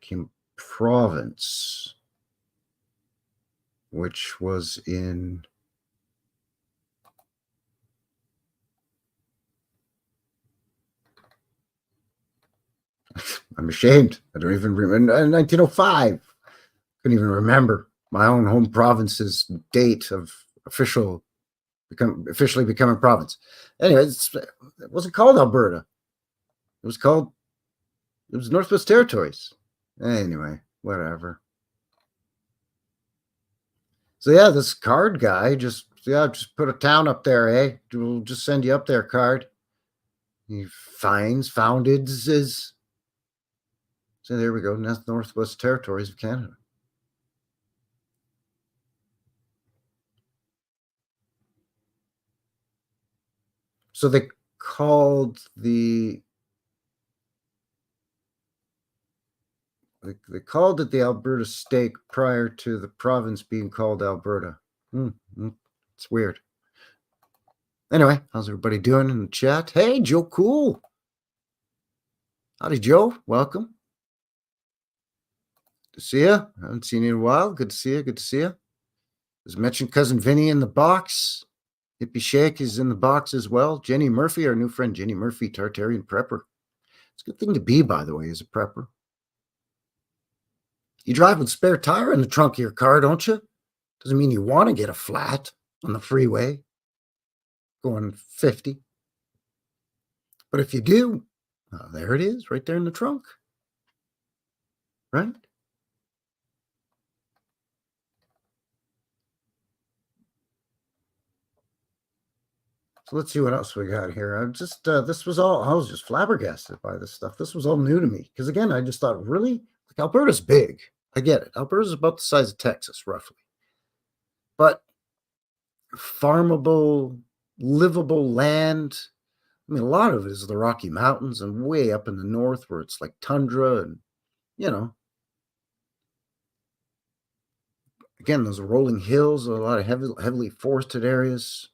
became province, which was in I'm ashamed. I don't even remember. 1905. Couldn't even remember my own home province's date of officially becoming province. Anyway, it wasn't called Alberta. It was Northwest Territories. Anyway, whatever. So yeah, this Card guy just put a town up there, eh? We'll just send you up there, Card. He founded his. So there we go. Northwest Territories of Canada. So they called it the Alberta stake prior to the province being called Alberta. It's weird. Anyway, how's everybody doing in the chat? Hey, Joe Cool. Howdy, Joe. Welcome. Good to see you. I haven't seen you in a while. Good to see you. As mentioned, Cousin Vinny in the box. Hippie Shake is in the box as well. Jenny Murphy, our new friend Jenny Murphy, Tartarian prepper. It's a good thing to be, by the way, as a prepper. You drive with a spare tire in the trunk of your car, don't you? Doesn't mean you want to get a flat on the freeway going 50. But if you do, there it is, right there in the trunk. Right? So let's see what else we got here. I was just flabbergasted by this stuff. This was all new to me. Because again, I just thought, really? Like, Alberta's big. I get it. Alberta's about the size of Texas, roughly. But farmable, livable land, I mean, a lot of it is the Rocky Mountains and way up in the north where it's like tundra and, again, those rolling hills, a lot of heavily forested areas.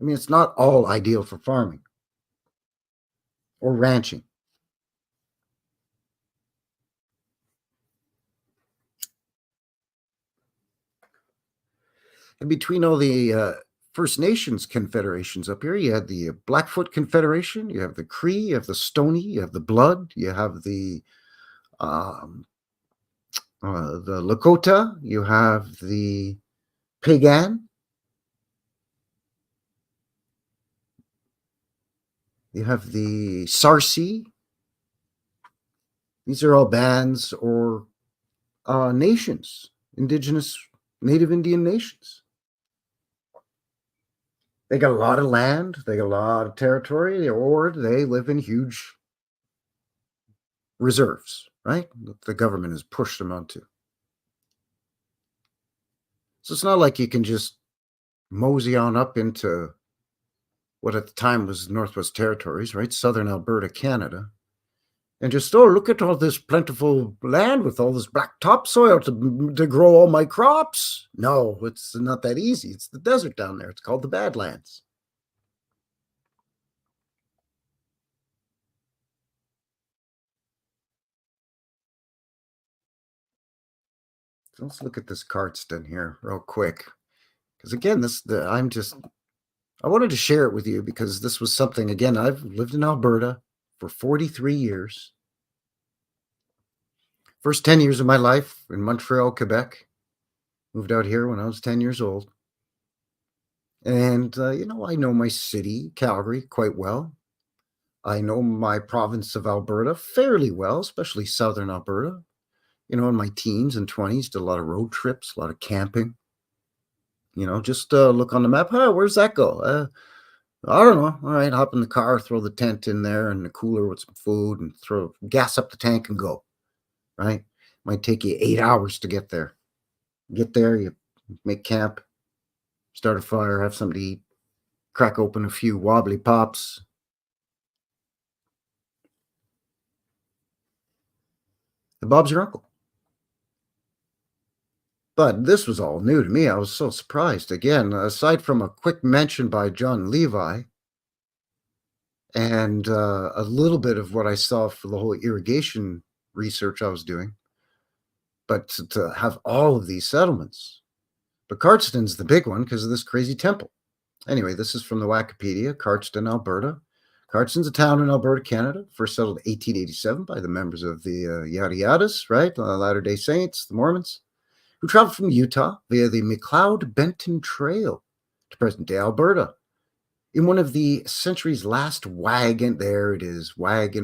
I mean, it's not all ideal for farming or ranching. And between all the First Nations confederations up here, you have the Blackfoot Confederation, you have the Cree, you have the Stoney, you have the Blood, you have the Lakota, you have the Piegan, you have the Sarsi, These are all bands or nations, indigenous, native Indian nations. They got a lot of land, they got a lot of territory, or they live in huge reserves, right? That the government has pushed them onto. So it's not like you can just mosey on up into what at the time was Northwest Territories, right? Southern Alberta, Canada, and just, oh, look at all this plentiful land with all this black topsoil to grow all my crops. No, it's not that easy. It's the desert down there. It's called the Badlands. So let's look at this Cardston here real quick. Because again, I wanted to share it with you because this was something, again, I've lived in Alberta for 43 years. First 10 years of my life in Montreal, Quebec. Moved out here when I was 10 years old. And, I know my city, Calgary, quite well. I know my province of Alberta fairly well, especially southern Alberta. In my teens and 20s, did a lot of road trips, a lot of camping. Just look on the map. Oh, where's that go? I don't know. All right, hop in the car, throw the tent in there and the cooler with some food and throw gas up the tank and go, right? Might take you 8 hours to get there. Get there, you make camp, start a fire, have something to eat, crack open a few wobbly pops. And Bob's your uncle. But this was all new to me. I was so surprised. Again, aside from a quick mention by John Levi and a little bit of what I saw for the whole irrigation research I was doing, but to have all of these settlements. But Cardston's the big one because of this crazy temple. Anyway, this is from the Wikipedia, Cardston, Alberta. Cardston's a town in Alberta, Canada, first settled in 1887 by the members of the Yada Yadas, right? The Latter-day Saints, the Mormons, who traveled from Utah via the McLeod-Benton Trail to present-day Alberta. In one of the century's last wagon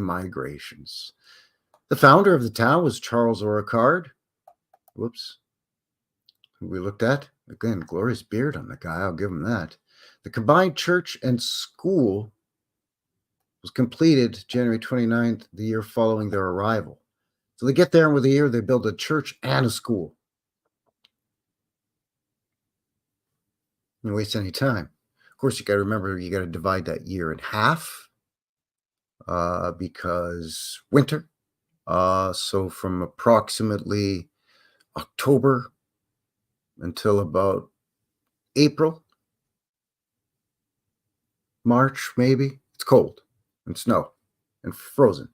migrations. The founder of the town was Charles Oricard. Whoops. Who we looked at. Again, glorious beard on the guy. I'll give him that. The combined church and school was completed January 29th, the year following their arrival. So they get there, and within a year, they build a church and a school. Don't waste any time. Of course, you got to remember, you got to divide that year in half because winter. So from approximately October until about April, March, maybe, it's cold and snow and frozen.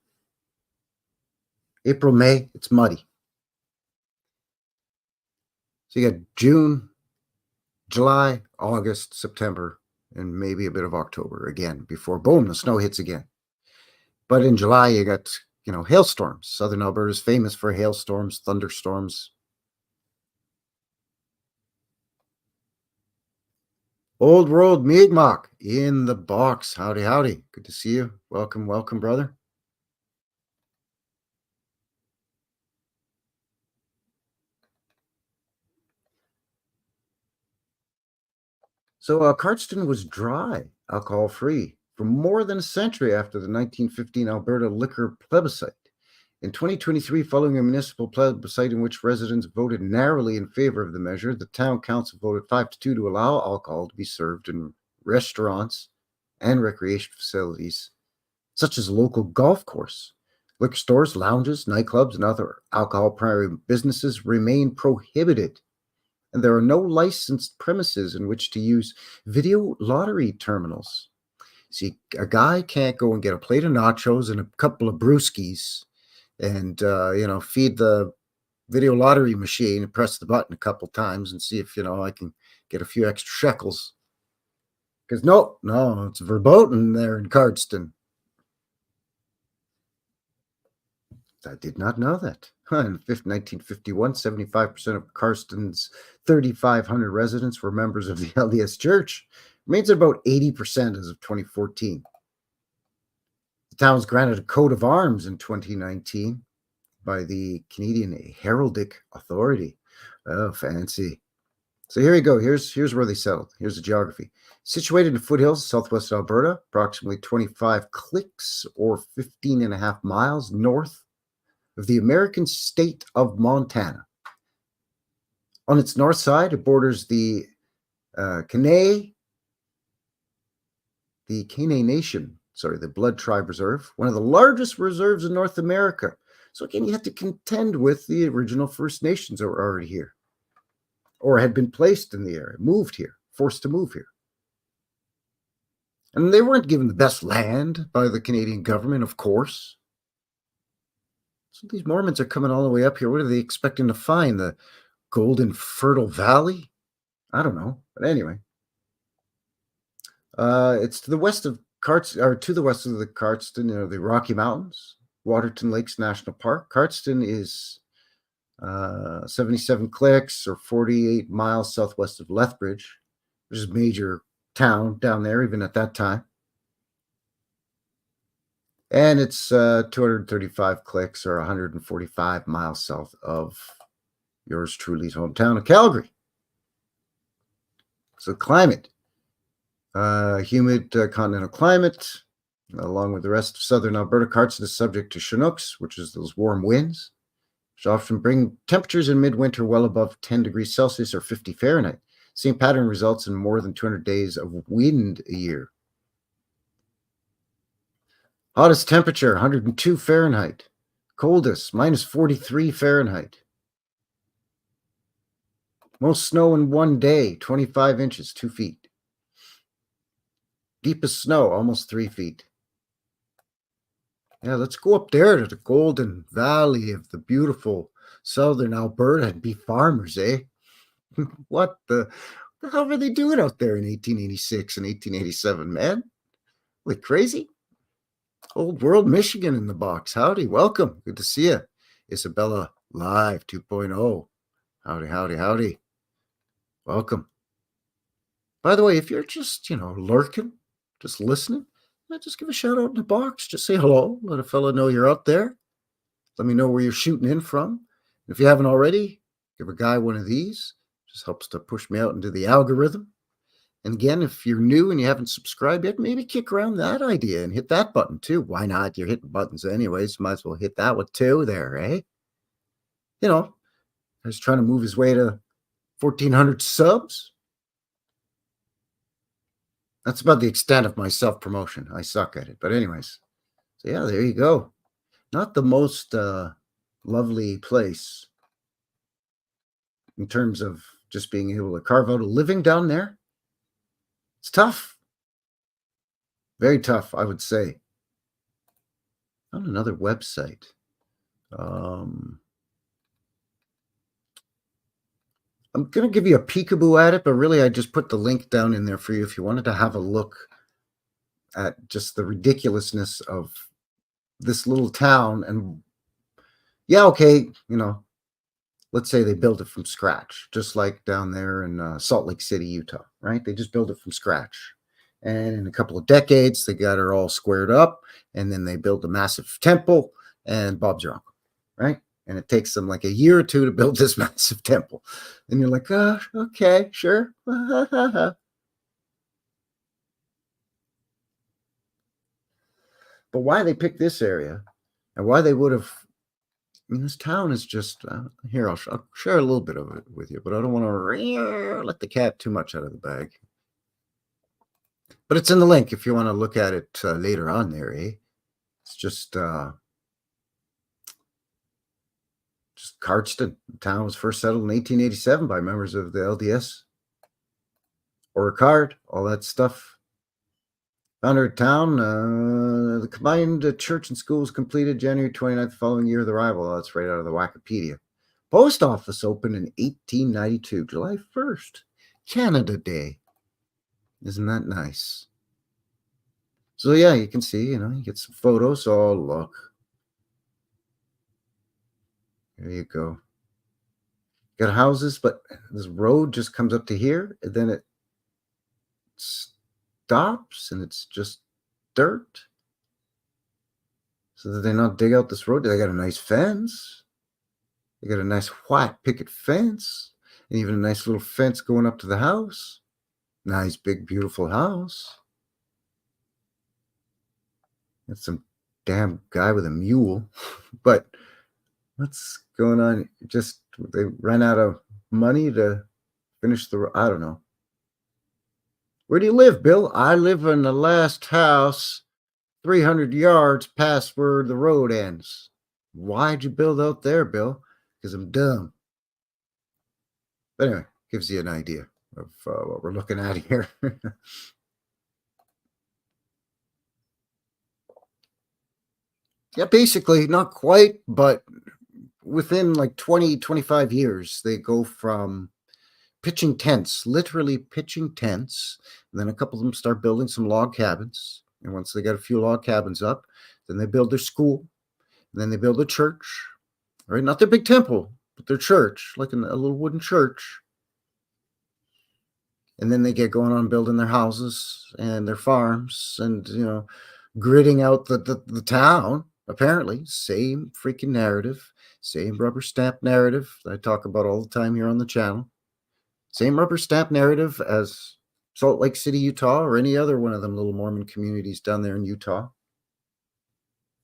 April, May, it's muddy. So you got June, July, August, September, and maybe a bit of October again before, boom, the snow hits again. But in July, you got, hailstorms. Southern Alberta is famous for hailstorms, thunderstorms. Old World Mi'kmaq in the box. Howdy, howdy. Good to see you. Welcome, welcome, brother. So Cardston was dry, alcohol-free, for more than a century after the 1915 Alberta liquor plebiscite. In 2023, following a municipal plebiscite in which residents voted narrowly in favor of the measure, the town council voted 5-2 to allow alcohol to be served in restaurants and recreation facilities, such as a local golf course. Liquor stores, lounges, nightclubs, and other alcohol-primary businesses remain prohibited, and there are no licensed premises in which to use video lottery terminals. See, a guy can't go and get a plate of nachos and a couple of brewskis and, feed the video lottery machine and press the button a couple times and see if, I can get a few extra shekels. Because no, it's verboten there in Cardston. I did not know that. In 1951, 75% of Cardston's 3,500 residents were members of the LDS Church. Remains at about 80% as of 2014. The town was granted a coat of arms in 2019. by the Canadian Heraldic Authority. Oh, fancy. So here we go. Here's where they settled. Here's the geography. Situated in the foothills, southwest Alberta, approximately 25 clicks or 15 and a half miles north of the American state of Montana. On its north side, it borders the Kainai Nation, the Blood Tribe Reserve, one of the largest reserves in North America. So again, you have to contend with the original First Nations that were already here or had been placed in the area, moved here, forced to move here. And they weren't given the best land by the Canadian government, of course. So these Mormons are coming all the way up here. What are they expecting to find? The Golden Fertile Valley? I don't know. But anyway. It's to the west of the Cardston, the Rocky Mountains, Waterton Lakes National Park. Cardston is 77 clicks or 48 miles southwest of Lethbridge, which is a major town down there, even at that time. And it's 235 clicks or 145 miles south of yours truly's hometown of Calgary. So climate. Humid continental climate, along with the rest of southern Alberta. Cardston is subject to Chinooks, which is those warm winds, which often bring temperatures in midwinter well above 10 degrees Celsius or 50 Fahrenheit. Same pattern results in more than 200 days of wind a year. Hottest temperature, 102 Fahrenheit. Coldest, minus 43 Fahrenheit. Most snow in one day, 25 inches, 2 feet. Deepest snow, almost 3 feet. Yeah, let's go up there to the Golden Valley of the beautiful southern Alberta and be farmers, eh? What the hell were they doing out there in 1886 and 1887, man? Like crazy? Old World, Michigan in the box. Howdy, welcome. Good to see you. Isabella Live 2.0. Howdy, howdy, howdy. Welcome. By the way, if you're just, lurking, just listening, just give a shout out in the box. Just say hello. Let a fella know you're out there. Let me know where you're shooting in from. If you haven't already, give a guy one of these. Just helps to push me out into the algorithm. And again, if you're new and you haven't subscribed yet, maybe kick around that idea and hit that button too. Why not? You're hitting buttons anyways. Might as well hit that one too there, eh? I was trying to move his way to 1,400 subs. That's about the extent of my self-promotion. I suck at it. But anyways, so yeah, there you go. Not the most lovely place in terms of just being able to carve out a living down there. It's tough. Very tough, I would say. On another website. I'm going to give you a peekaboo at it, but really I just put the link down in there for you if you wanted to have a look at just the ridiculousness of this little town. And yeah, okay, let's say they built it from scratch, just like down there in Salt Lake City, Utah, right? They just built it from scratch. And in a couple of decades, they got her all squared up, and then they built a massive temple, and Bob's your uncle, right? And it takes them like a year or two to build this massive temple. And you're like, oh, okay, sure. But why they picked this area and why they would have, this town is just, here, I'll share a little bit of it with you, but I don't want to let the cat too much out of the bag. But it's in the link if you want to look at it later on there, eh? It's just Cardston. The town was first settled in 1887 by members of the LDS or card, all that stuff. Founder of town, the combined church and school was completed January 29th, the following year of the arrival. Oh, that's right out of the Wikipedia. Post office opened in 1892, July 1st, Canada Day. Isn't that nice? So yeah, you can see, you get some photos. Oh, look. There you go. Got houses, but this road just comes up to here, and then it stops, and it's just dirt. So that they not dig out this road. They got a nice fence. They got a nice white picket fence. And even a nice little fence going up to the house. Nice, big, beautiful house. That's some damn guy with a mule. But what's going on? Just they ran out of money to finish the, I don't know. Where do you live, Bill? I live in the last house 300 yards past where the road ends. Why'd you build out there, Bill? Because I'm dumb. But anyway, gives you an idea of what we're looking at here. Yeah, basically, not quite, but within like 20, 25 years, they go from pitching tents, literally pitching tents. And then a couple of them start building some log cabins. And once they got a few log cabins up, then they build their school. And then they build a church, right? Not their big temple, but their church, like a little wooden church. And then they get going on building their houses and their farms and, you know, gridding out the town. Apparently, same freaking narrative, same rubber stamp narrative that I talk about all the time here on the channel. Same rubber stamp narrative as Salt Lake City, Utah, or any other one of them little Mormon communities down there in Utah.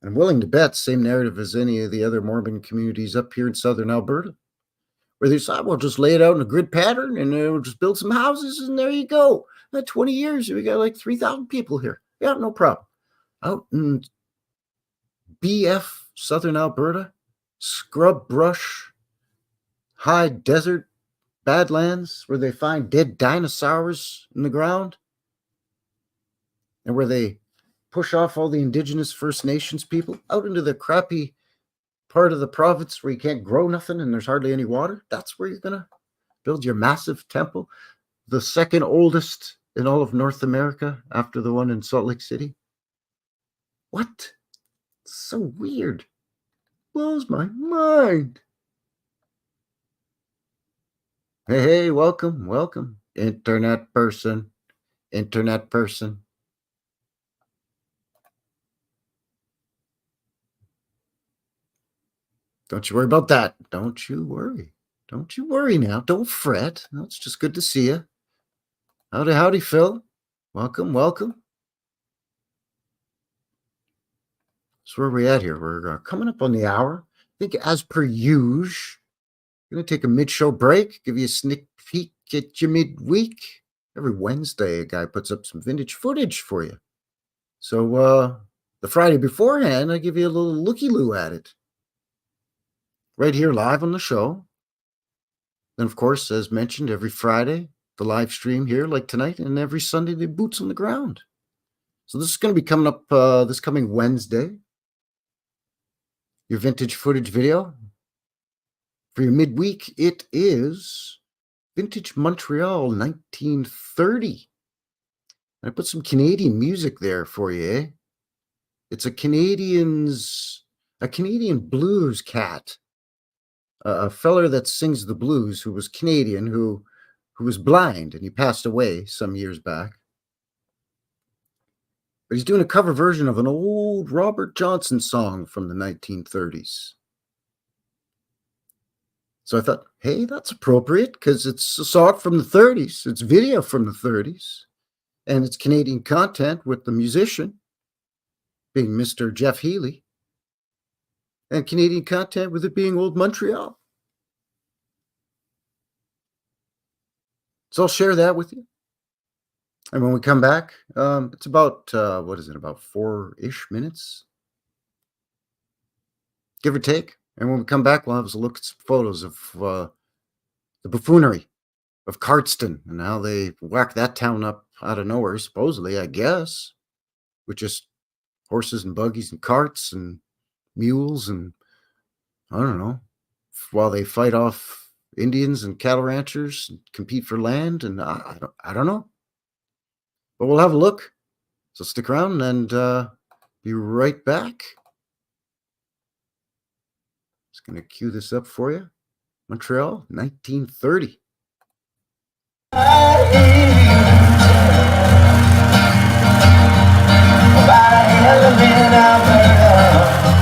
And I'm willing to bet same narrative as any of the other Mormon communities up here in southern Alberta, where they say, we'll just lay it out in a grid pattern and we'll just build some houses and there you go. 20 years, we got like 3,000 people here. Yeah, no problem. Out in BF, southern Alberta, scrub brush, high desert, badlands, where they find dead dinosaurs in the ground and where they push off all the indigenous First Nations people out into the crappy part of the province where you can't grow nothing and there's hardly any water. That's where you're going to build your massive temple, the second oldest in all of North America after the one in Salt Lake City. What? So weird. Blows my mind. Hey, welcome, welcome. Internet person. Internet person. Don't you worry about that. Don't you worry. Don't you worry now. Don't fret. No, it's just good to see you. Howdy, Phil. Welcome, welcome. So where are we at here? We're coming up on the hour. I think as per usual, going to take a mid-show break, give you a sneak peek at your midweek. Every Wednesday, a guy puts up some vintage footage for you. So the Friday beforehand, I give you a little looky-loo at it. Right here live on the show. Then, of course, as mentioned, every Friday, the live stream here like tonight, and every Sunday, the boots on the ground. So this is going to be coming up this coming Wednesday. Your vintage footage video. For your midweek, it is Vintage Montreal 1930. I put some Canadian music there for you, eh? It's a Canadian blues cat. A feller that sings the blues who was Canadian, who was blind, and he passed away some years back. But he's doing a cover version of an old Robert Johnson song from the 1930s. So I thought, hey, that's appropriate because it's a song from the 30s. It's video from the 30s. And it's Canadian content with the musician being Mr. Jeff Healy. And Canadian content with it being Old Montreal. So I'll share that with you. And when we come back, it's about, about 4-ish minutes? Give or take. And when we come back, we'll have a look at some photos of the baffoonery of Cardston and how they whacked that town up out of nowhere, supposedly, I guess, with just horses and buggies and carts and mules and, I don't know, while they fight off Indians and cattle ranchers and compete for land. And I don't know. But we'll have a look. So stick around and be right back. Just going to cue this up for you. Montreal, 1930. Alberta.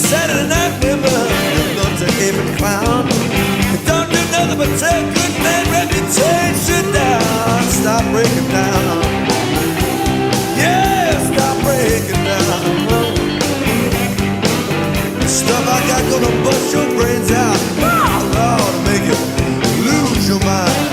Saturday night women, not to even clown. Don't do nothing but take good man reputation down. Stop breaking down. Yeah, stop breaking down. The stuff I got gonna bust your brains out. Lord, make you lose your mind.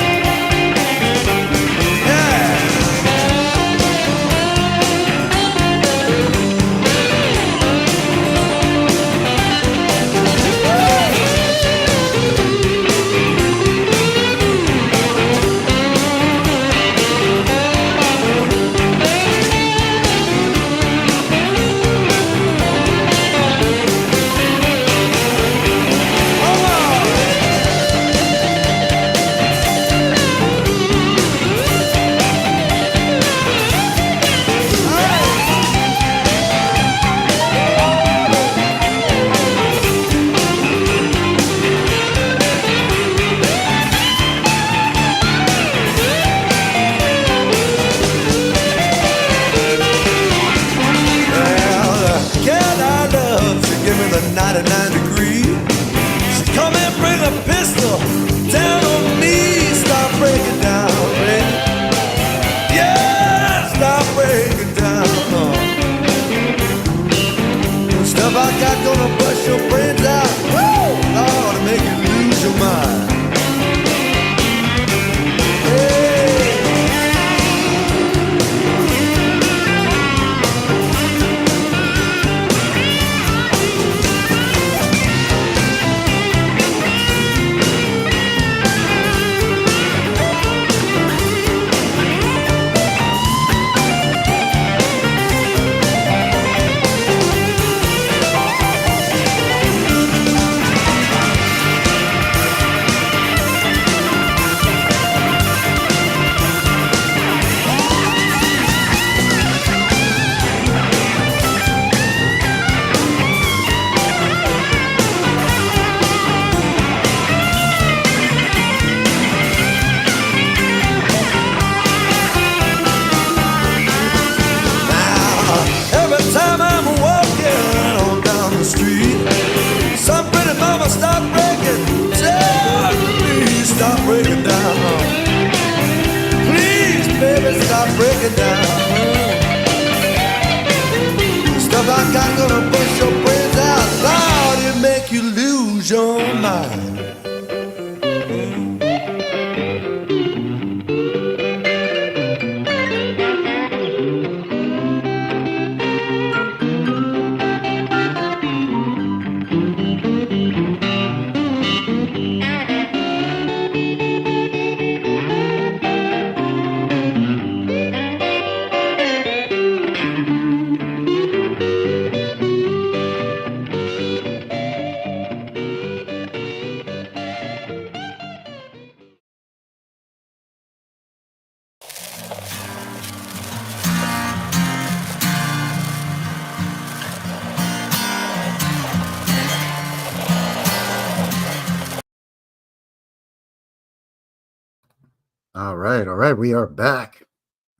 All right, we are back.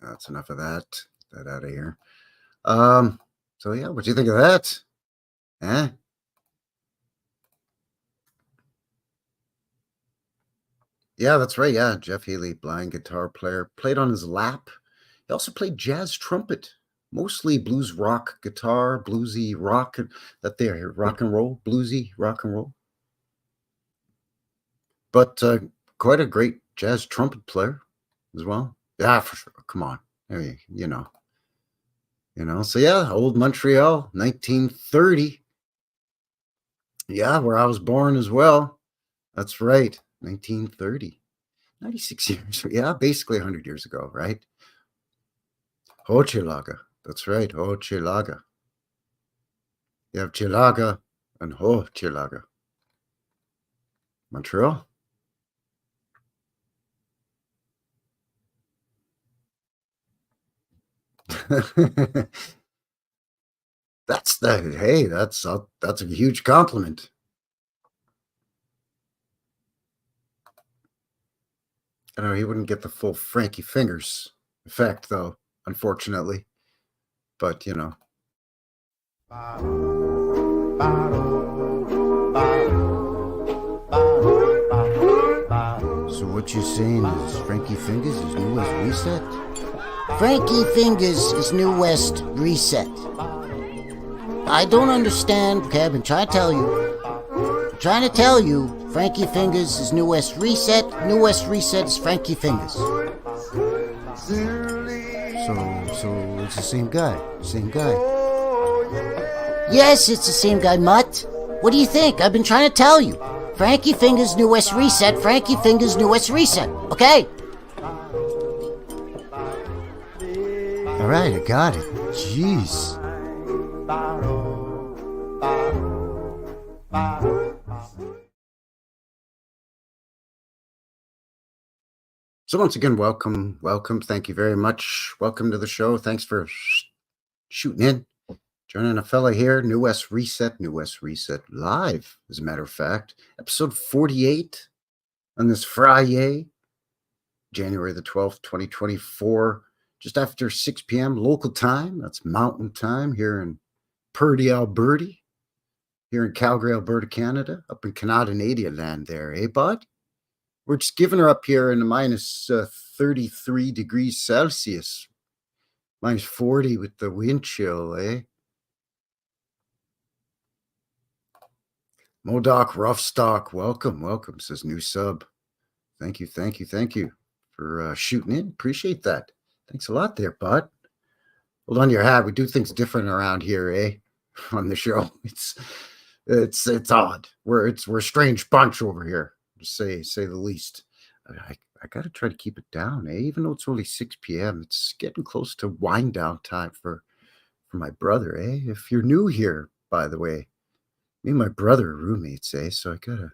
That's enough of that. Get that out of here. So yeah, what do you think of that? Eh? Yeah, that's right. Yeah, Jeff Healey, blind guitar player, played on his lap. He also played jazz trumpet, mostly blues rock guitar, bluesy rock, rock and roll, bluesy rock and roll. But quite a great jazz trumpet player as well. Yeah, for sure. Come on, you know. So yeah, old Montreal, 1930. Yeah, where I was born as well. That's right, 1930. 96 years. Yeah, basically 100 years ago, right? Hochelaga. That's right, Hochelaga. You have Chelaga and Hochelaga. Montreal. That's a huge compliment. I know he wouldn't get the full Frankie Fingers effect, though, unfortunately. But So what you're saying is Frankie Fingers is New West Reset? Frankie Fingers is New West Reset. I don't understand, okay? I've been trying to tell you. Frankie Fingers is New West Reset. New West Reset is Frankie Fingers. So it's the same guy. Yes, it's the same guy, Mutt. What do you think? I've been trying to tell you. Frankie Fingers, New West Reset. Frankie Fingers, New West Reset. Okay? All right, I got it. Jeez. So once again, welcome. Thank you very much. Welcome to the show. Thanks for shooting in. Joining a fella here, New West Reset live, as a matter of fact. Episode 48 on this Friday, January the 12th, 2024, just after 6 p.m. local time. That's mountain time here in Purdy, Alberta, here in Calgary, Alberta, Canada, up in Canada land there, eh, bud? We're just giving her up here in the minus 33 degrees Celsius, minus 40 with the wind chill, eh? Modoc Roughstock, welcome, says new sub. Thank you for shooting in. Appreciate that. Thanks a lot there, bud. Hold on to your hat. We do things different around here, eh? On the show. It's odd. We're a strange bunch over here, to say the least. I got to try to keep it down, eh? Even though it's only 6 p.m., it's getting close to wind down time for my brother, eh? If you're new here, by the way, me and my brother are roommates, eh? So I gotta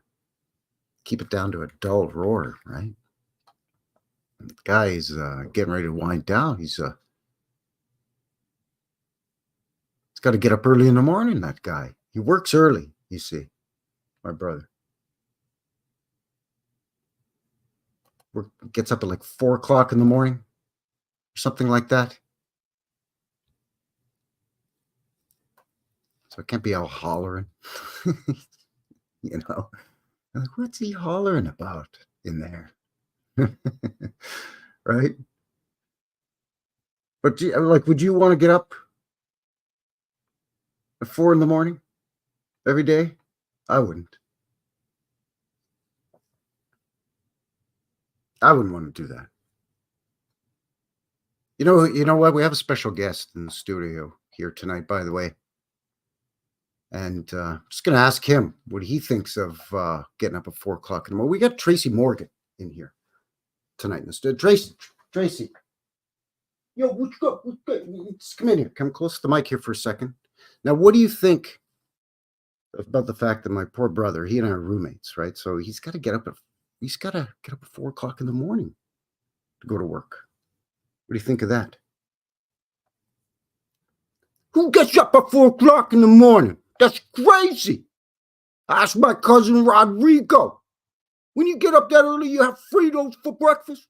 keep it down to a dull roar, right? And the guy is getting ready to wind down. He's got to get up early in the morning, that guy. He works early, you see, my brother. Gets up at like 4 o'clock in the morning or something like that. So I can't be all hollering, you know. I'm like, what's he hollering about in there? Right? But like, would you want to get up at 4 in the morning every day? I wouldn't. I wouldn't want to do that. You know what? We have a special guest in the studio here tonight, by the way. And just going to ask him what he thinks of getting up at 4 o'clock in the morning. We got Tracy Morgan in here tonight in the studio. Tracy. Yo, what's up? Just come in here. Come close to the mic here for a second. Now, what do you think about the fact that my poor brother, he and I are roommates, right? So he's got to get up at 4 o'clock in the morning to go to work. What do you think of that? Who gets up at 4 o'clock in the morning? That's crazy. Ask my cousin Rodrigo. When you get up that early, you have Fritos for breakfast?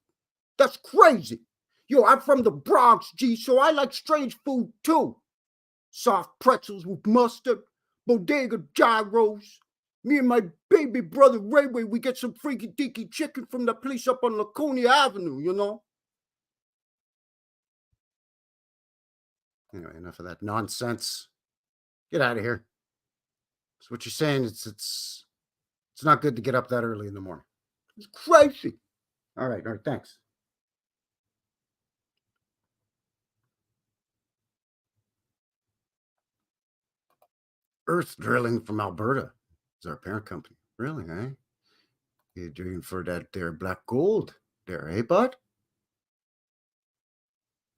That's crazy. Yo, I'm from the Bronx, G, so I like strange food too. Soft pretzels with mustard, bodega gyros. Me and my baby brother Ray, we get some freaky deaky chicken from the place up on Laconia Avenue, you know? Anyway, enough of that nonsense. Get out of here. So what you're saying is it's not good to get up that early in the morning. It's crazy. All right, thanks. Earth Drilling from Alberta is our parent company. Really, eh? You're doing for that there black gold there, eh, bud?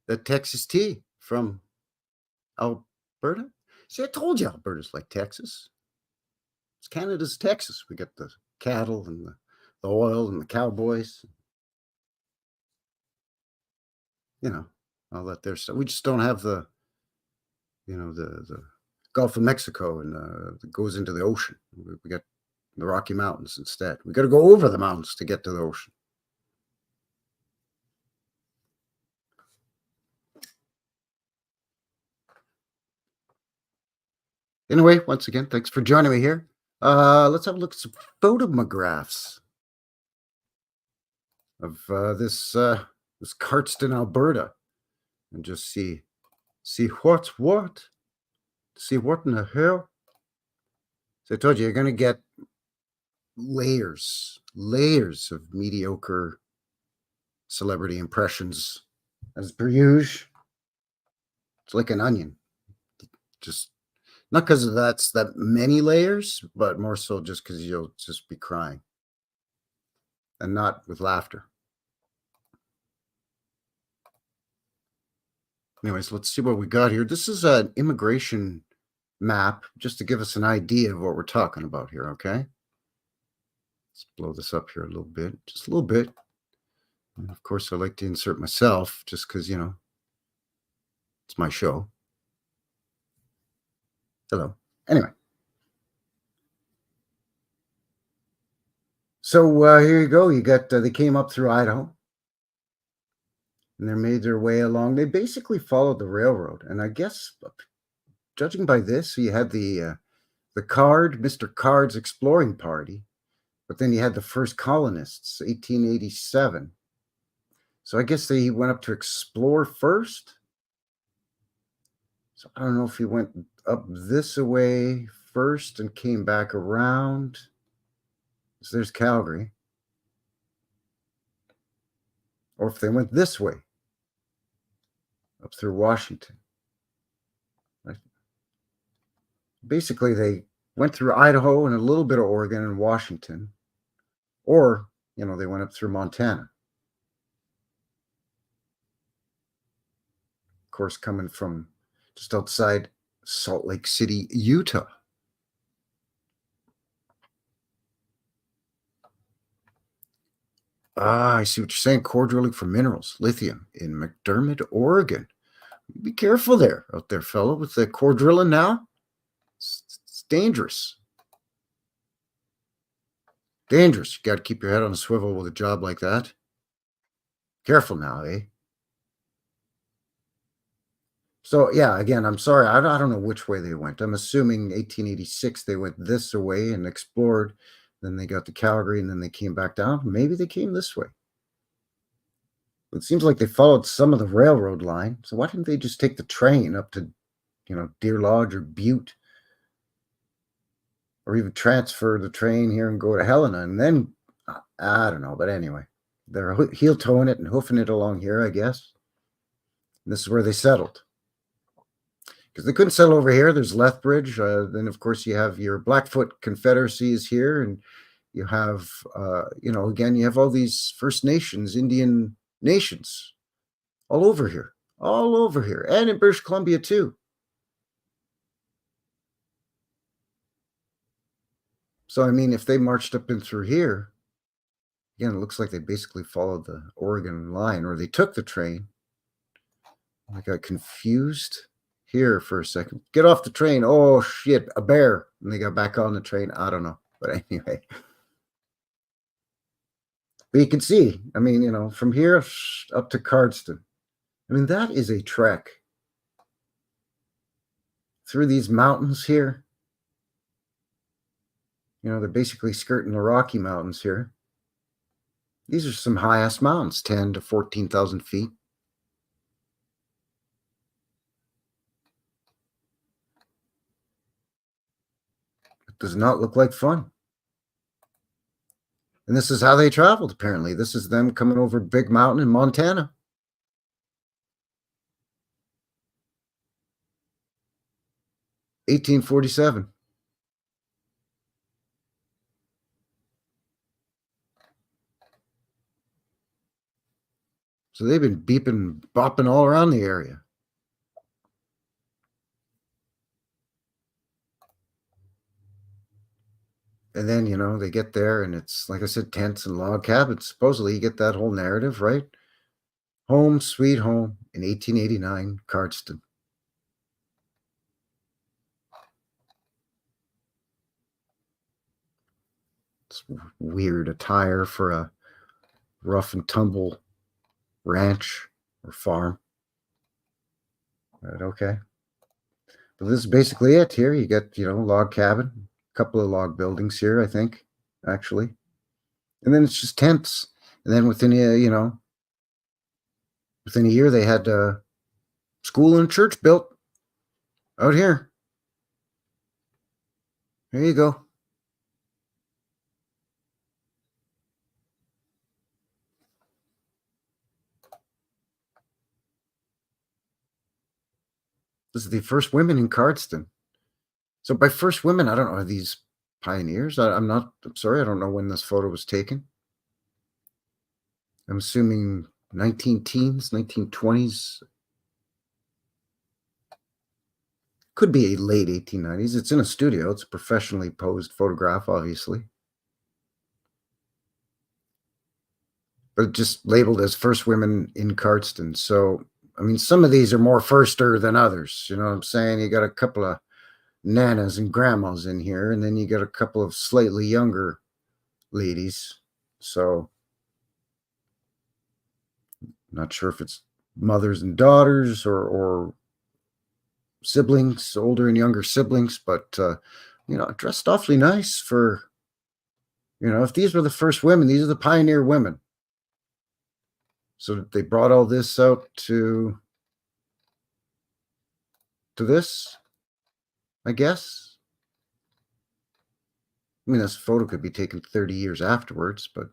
That Texas tea from Alberta? See, I told you Alberta's like Texas. It's Canada's Texas. We got the cattle and the oil and the cowboys. You know, all that there stuff. We just don't have the Gulf of Mexico and that goes into the ocean. We got the Rocky Mountains instead. We got to go over the mountains to get to the ocean. Anyway, once again, thanks for joining me here. Let's have a look at some photographs of this Cardston, Alberta, and just see what's what. See what in the hell. So I told you, you're going to get layers of mediocre celebrity impressions, as per usual. It's like an onion. Just not because that's that many layers, but more so just because you'll just be crying, and not with laughter. Anyways, let's see what we got here. This is an immigration map, just to give us an idea of what we're talking about here, okay? Let's blow this up here a little bit, just a little bit. And of course, I like to insert myself just because, you know, it's my show. Hello. Anyway. So here you go. You got, they came up through Idaho. And they made their way along. They basically followed the railroad. And I guess, judging by this, you had the Mr. Card's exploring party. But then you had the first colonists, 1887. So I guess they went up to explore first. So I don't know if he went up this way first and came back around. So there's Calgary. Or if they went this way, up through Washington. Right? Basically, they went through Idaho and a little bit of Oregon and Washington. Or, you know, they went up through Montana. Of course, coming from just outside Salt Lake City, Utah. I see what you're saying. Core drilling for minerals, lithium in McDermott, Oregon. Be careful there, out there, fellow, with the core drilling now. It's dangerous. Dangerous. You got to keep your head on a swivel with a job like that. Careful now, eh? So, yeah, again, I'm sorry. I don't know which way they went. I'm assuming 1886 they went this way and explored. Then they got to Calgary, and then they came back down. Maybe they came this way. It seems like they followed some of the railroad line. So why didn't they just take the train up to, you know, Deer Lodge or Butte? Or even transfer the train here and go to Helena. And then, I don't know. But anyway, they're heel-toeing it and hoofing it along here, I guess. And this is where they settled. Because they couldn't settle over here. There's Lethbridge. Then, of course, you have your Blackfoot Confederacies here. And you have, you know, again, you have all these First Nations, Indian nations all over here. And in British Columbia, too. So, I mean, if they marched up in through here, again, it looks like they basically followed the Oregon line, or they took the train. I got confused here for a second. Get off the train. Oh, shit, a bear. And they got back on the train. I don't know. But anyway. But you can see, I mean, you know, from here up to Cardston. I mean, that is a trek. Through these mountains here. You know, they're basically skirting the Rocky Mountains here. These are some high-ass mountains, 10 to 14,000 feet. It does not look like fun. And this is how they traveled, apparently. This is them coming over Big Mountain in Montana. (1847). So they've been beeping, bopping all around the area. And then, you know, they get there and it's, like I said, tents and log cabins. Supposedly you get that whole narrative, right? Home, sweet home in 1889, Cardston. It's weird attire for a rough and tumble ranch or farm. But okay. But this is basically it here. You get, log cabin, a couple of log buildings here, I think, actually. And then it's just tents. And then within within a year, they had a school and church built out here. There you go. This is the first women in Cardston. So by first women, I don't know, are these pioneers? I'm sorry, I don't know when this photo was taken. I'm assuming 19-teens, 1920s. Could be a late 1890s. It's in a studio. It's a professionally posed photograph, obviously. But just labeled as first women in Cardston. So, I mean, some of these are more firster than others. You know what I'm saying? You got a couple of nanas and grandmas in here, and then you got a couple of slightly younger ladies. So, not sure if it's mothers and daughters or siblings, older and younger siblings, but, dressed awfully nice for, if these were the first women, these are the pioneer women. So they brought all this out to this, I guess. I mean, this photo could be taken 30 years afterwards, but,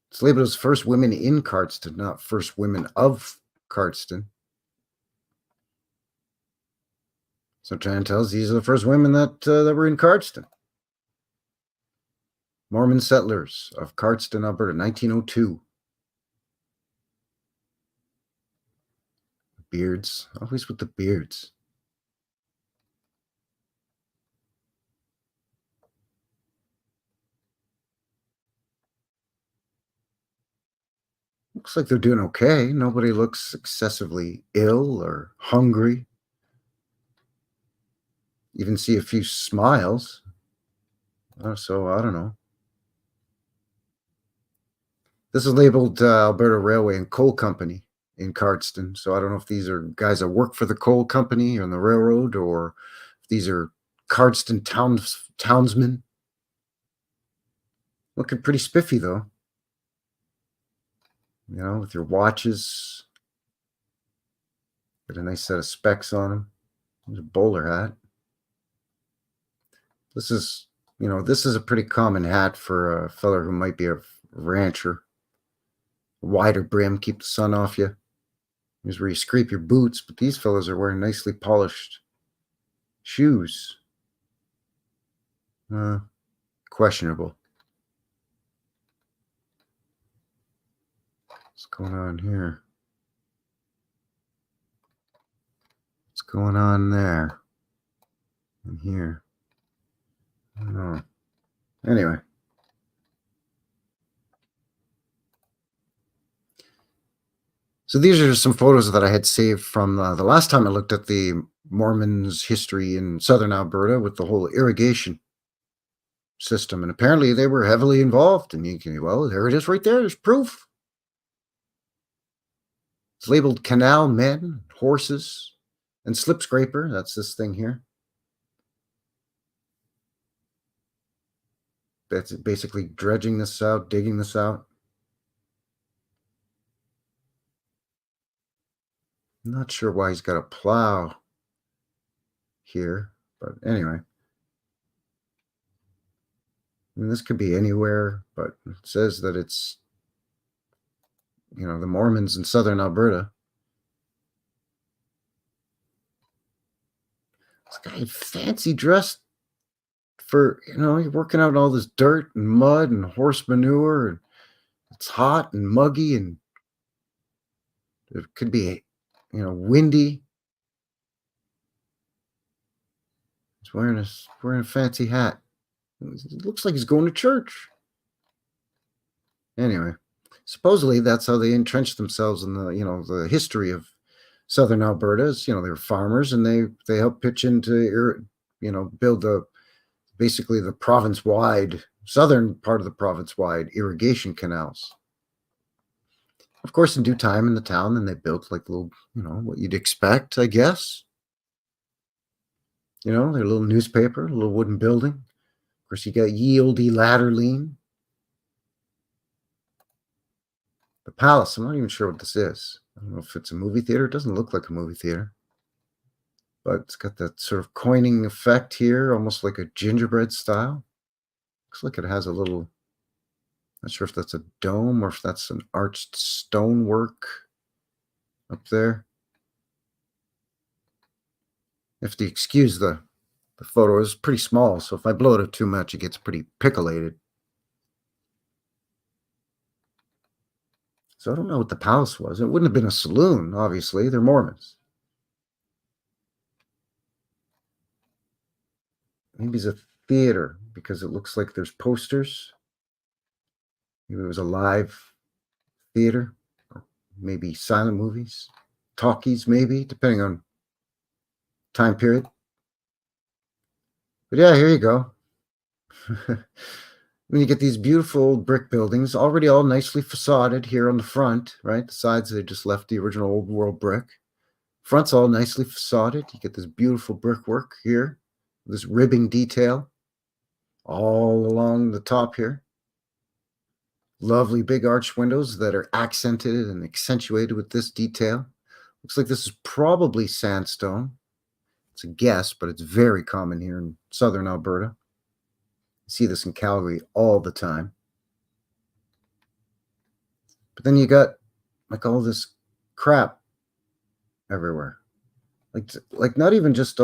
it's labeled as first women in Cardston, not first women of Cardston. So Jan tells these are the first women that were in Cardston. Mormon settlers of Cardston, Alberta, 1902. Beards, always with the beards. Looks like they're doing okay. Nobody looks excessively ill or hungry. Even see a few smiles. So I don't know. This is labeled Alberta Railway and Coal Company in Cardston. So I don't know if these are guys that work for the coal company or the railroad, or if these are Cardston townsmen. Looking pretty spiffy, though. With your watches. Got a nice set of specs on them. There's a bowler hat. This is a pretty common hat for a fella who might be a rancher. Wider brim, keep the sun off you. Here's where you scrape your boots, but these fellas are wearing nicely polished shoes. Questionable. What's going on here? What's going on there? And here? I don't know. Anyway. So these are some photos that I had saved from the last time I looked at the Mormons' history in southern Alberta with the whole irrigation system. And apparently they were heavily involved. And there it is right there. There's proof. It's labeled Canal Men, Horses, and Slip Scraper. That's this thing here. That's basically dredging this out, digging this out. I'm not sure why he's got a plow here, but anyway. I mean, this could be anywhere, but it says that it's, the Mormons in southern Alberta. This guy fancy dressed for, you're working out all this dirt and mud and horse manure, and it's hot and muggy, and it could be, windy. He's wearing a fancy hat. It looks like he's going to church. Anyway, supposedly that's how they entrenched themselves in the history of southern Alberta. They were farmers, and they helped pitch into, build basically the province-wide, southern part of the province-wide irrigation canals. Of course, in due time in the town, then they built like little, what you'd expect, I guess. Their little newspaper, a little wooden building. Of course, you got Ye Olde Latterleen. The Palace, I'm not even sure what this is. I don't know if it's a movie theater. It doesn't look like a movie theater. But it's got that sort of coining effect here, almost like a gingerbread style. Looks like it has a little, not sure if that's a dome or if that's an arched stonework up there. You have to excuse the photo is pretty small, so if I blow it up too much, it gets pretty pickolated. So I don't know what the palace was. It wouldn't have been a saloon, obviously. They're Mormons. Maybe it's a theater because it looks like there's posters. Maybe it was a live theater, or maybe silent movies, talkies, maybe, depending on time period. But yeah, here you go. When you get these beautiful old brick buildings, already all nicely facaded here on the front, right? The sides, they just left the original old world brick. Front's all nicely facaded. You get this beautiful brickwork here, this ribbing detail all along the top here. Lovely big arched windows that are accented and accentuated with this detail. Looks like this is probably sandstone. It's a guess, but it's very common here in southern Alberta. You see this in Calgary all the time. But then you got like all this crap everywhere. Like not even just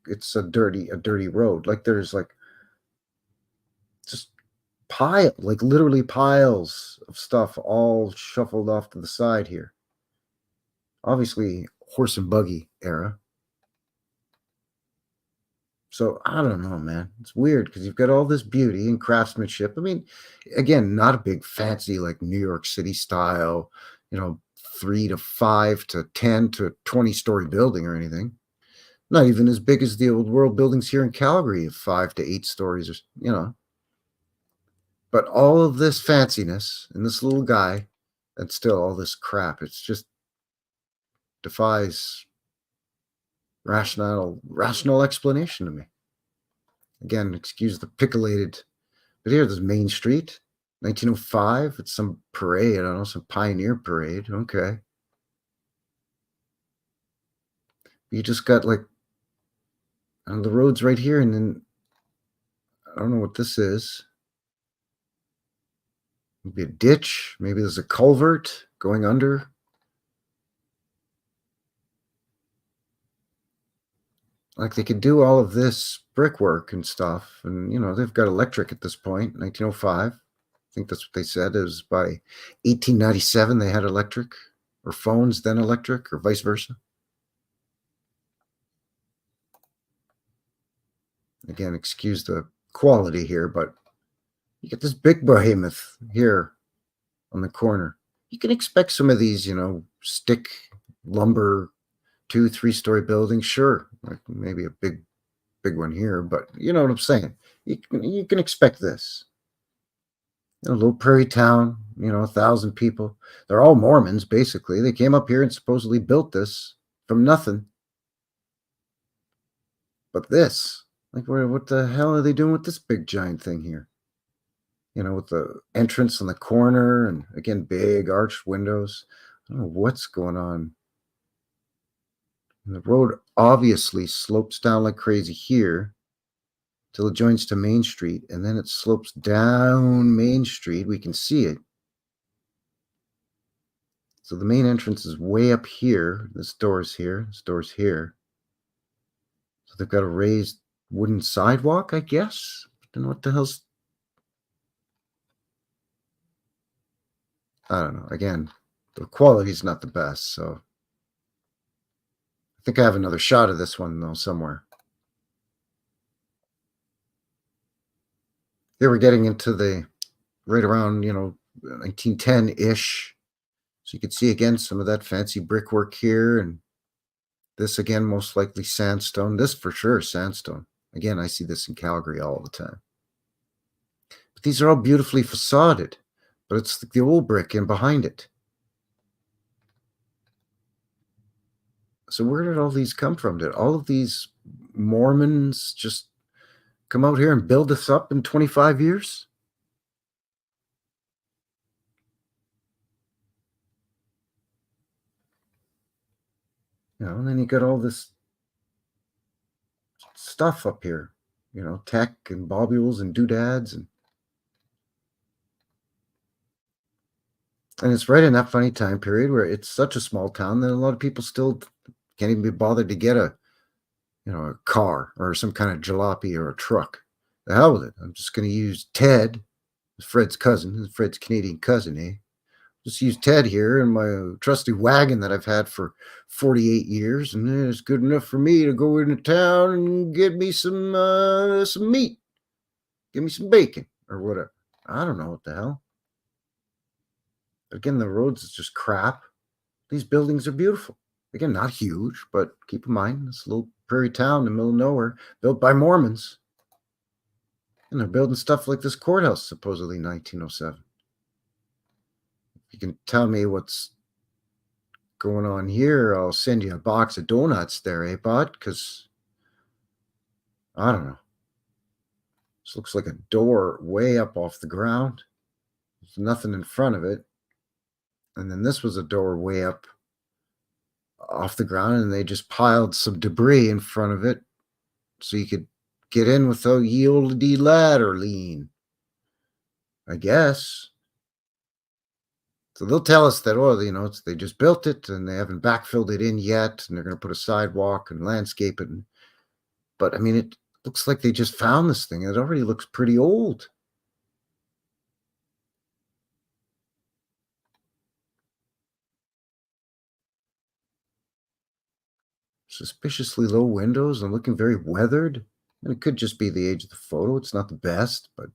it's a dirty road. Like there's like just literally piles of stuff all shuffled off to the side here. Obviously horse and buggy era. So I don't know, man. It's weird because you've got all this beauty and craftsmanship. I mean, again, not a big fancy like New York City style, 3 to 5 to 10 to 20-story building or anything. Not even as big as the old world buildings here in Calgary of 5 to 8 stories, But all of this fanciness and this little guy and still all this crap, it's just defies rational explanation to me. Again, excuse the pickolated, but here, this Main Street, 1905. It's some parade. I don't know, some pioneer parade. Okay. You just got like the roads right here, and then I don't know what this is. Maybe a ditch. Maybe there's a culvert going under. Like they could do all of this brickwork and stuff, and they've got electric at this point. 1905, I think that's what they said. It was by 1897 they had electric, or phones then electric, or vice versa. Again, excuse the quality here, but you get this big behemoth here on the corner. You can expect some of these, stick lumber 2-3-story buildings, sure, like maybe a big one here, but you know what I'm saying. You can expect this. A little prairie town, 1,000 people. They're all Mormons, basically. They came up here and supposedly built this from nothing. But this, like, what the hell are they doing with this big giant thing here? With the entrance in the corner, and again, big arched windows. I don't know what's going on. And the road obviously slopes down like crazy here till it joins to Main Street, and then it slopes down Main Street. We can see it. So the main entrance is way up here. This door's here. This door's here. So they've got a raised wooden sidewalk, I guess. I don't know what the hell's... I don't know. Again, the quality's not the best, so... I think I have another shot of this one, though, somewhere. Here we're getting into the right around, 1910-ish. So you can see, again, some of that fancy brickwork here. And this, again, most likely sandstone. This, for sure, sandstone. Again, I see this in Calgary all the time. But these are all beautifully facaded. But it's the old brick in behind it. So where did all these come from? Did all of these Mormons just come out here and build this up in 25 years? And then you got all this stuff up here, tech and bobules and doodads. And it's right in that funny time period where it's such a small town that a lot of people still can't even be bothered to get a car or some kind of jalopy or a truck. The hell with it. I'm just going to use Ted, Fred's Canadian cousin, eh? Just use Ted here in my trusty wagon that I've had for 48 years, and it's good enough for me to go into town and get me some meat. Give me some bacon or whatever. I don't know what the hell. Again, the roads is just crap. These buildings are beautiful. Again, not huge, but keep in mind, it's a little prairie town in the middle of nowhere, built by Mormons. And they're building stuff like this courthouse, supposedly 1907. If you can tell me what's going on here, I'll send you a box of donuts there, eh, bud? Because, I don't know. This looks like a door way up off the ground. There's nothing in front of it. And then this was a door way up off the ground, and they just piled some debris in front of it so you could get in without yieldy ladder lean, I guess. So they'll tell us that, they just built it and they haven't backfilled it in yet, and they're going to put a sidewalk and landscape it. But, I mean, it looks like they just found this thing. It already looks pretty old. Suspiciously low windows and looking very weathered. And it could just be the age of the photo. It's not the best, but...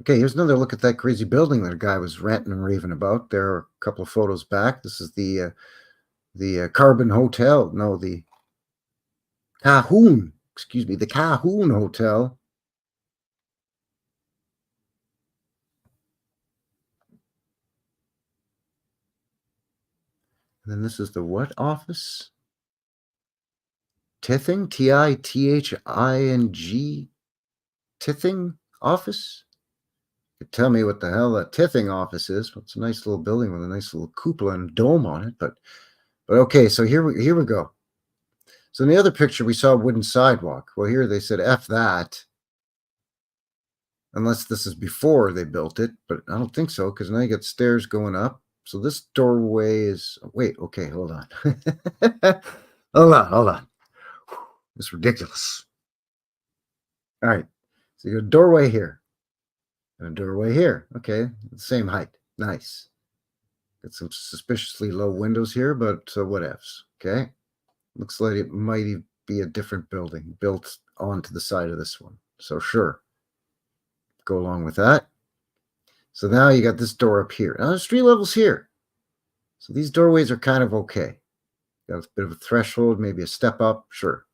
Okay, here's another look at that crazy building that a guy was ranting and raving about. There are a couple of photos back. This is the Carbon Hotel. No, the Cahoon. Excuse me, the Cahoon Hotel. And then this is the what office? Tithing? Tithing? Tithing office? You could tell me what the hell a tithing office is. Well, it's a nice little building with a nice little cupola and dome on it. But okay, so here we go. So in the other picture, we saw a wooden sidewalk. Well, here they said F that. Unless this is before they built it, but I don't think so, because now you got stairs going up. So this doorway is, wait, okay, hold on. hold on. It's ridiculous. All right, so you got a doorway here and a doorway here. Okay, the same height. Nice. Got some suspiciously low windows here, but whatevs. Okay, looks like it might be a different building built onto the side of this one. So sure, go along with that. So now you got this door up here. Now there's 3 levels here. So these doorways are kind of okay. Got a bit of a threshold, maybe a step up, sure.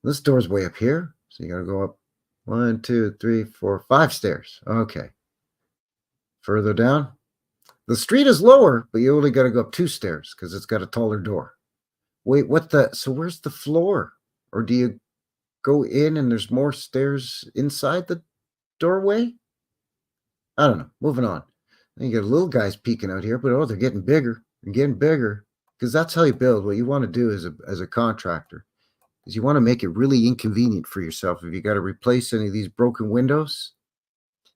This door's way up here. So you got to go up 1, 2, 3, 4, 5 stairs. Okay. Further down. The street is lower, but you only got to go up 2 stairs because it's got a taller door. Wait, so where's the floor? Or do you go in and there's more stairs inside the doorway? I don't know. Moving on. Then you got little guys peeking out here, but they're getting bigger and getting bigger because that's how you build. What you want to do as a contractor is you want to make it really inconvenient for yourself. If you got to replace any of these broken windows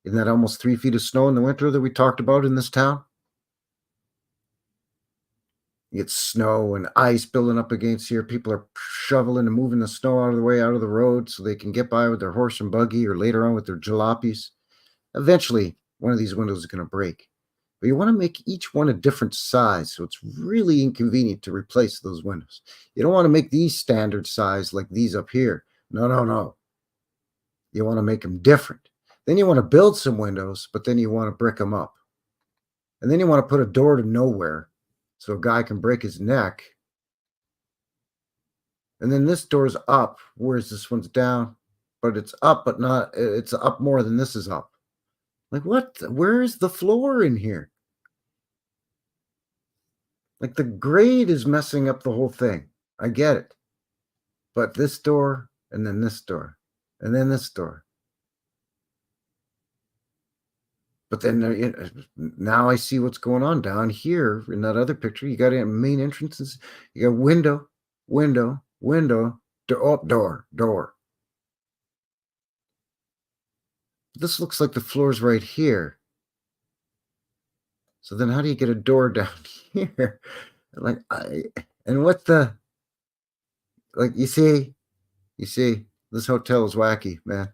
in that almost 3 feet of snow in the winter that we talked about in this town, you get snow and ice building up against here. People are shoveling and moving the snow out of the way, out of the road, so they can get by with their horse and buggy or later on with their jalopies. Eventually, one of these windows is going to break. But you want to make each one a different size, so it's really inconvenient to replace those windows. You don't want to make these standard size like these up here. No. You want to make them different. Then you want to build some windows, but then you want to brick them up. And then you want to put a door to nowhere so a guy can break his neck. And then this door's up, whereas this one's down. But it's up, but not, it's up more than this is up. Like what? Where is the floor in here? Like the grade is messing up the whole thing. I get it. But this door, and then this door, and then this door. But then now I see what's going on down here in that other picture. You got main entrances. You got window, window, window, door, door. This looks like the floor's right here. So then how do you get a door down here? Like, and what the, like, you see, this hotel is wacky, man.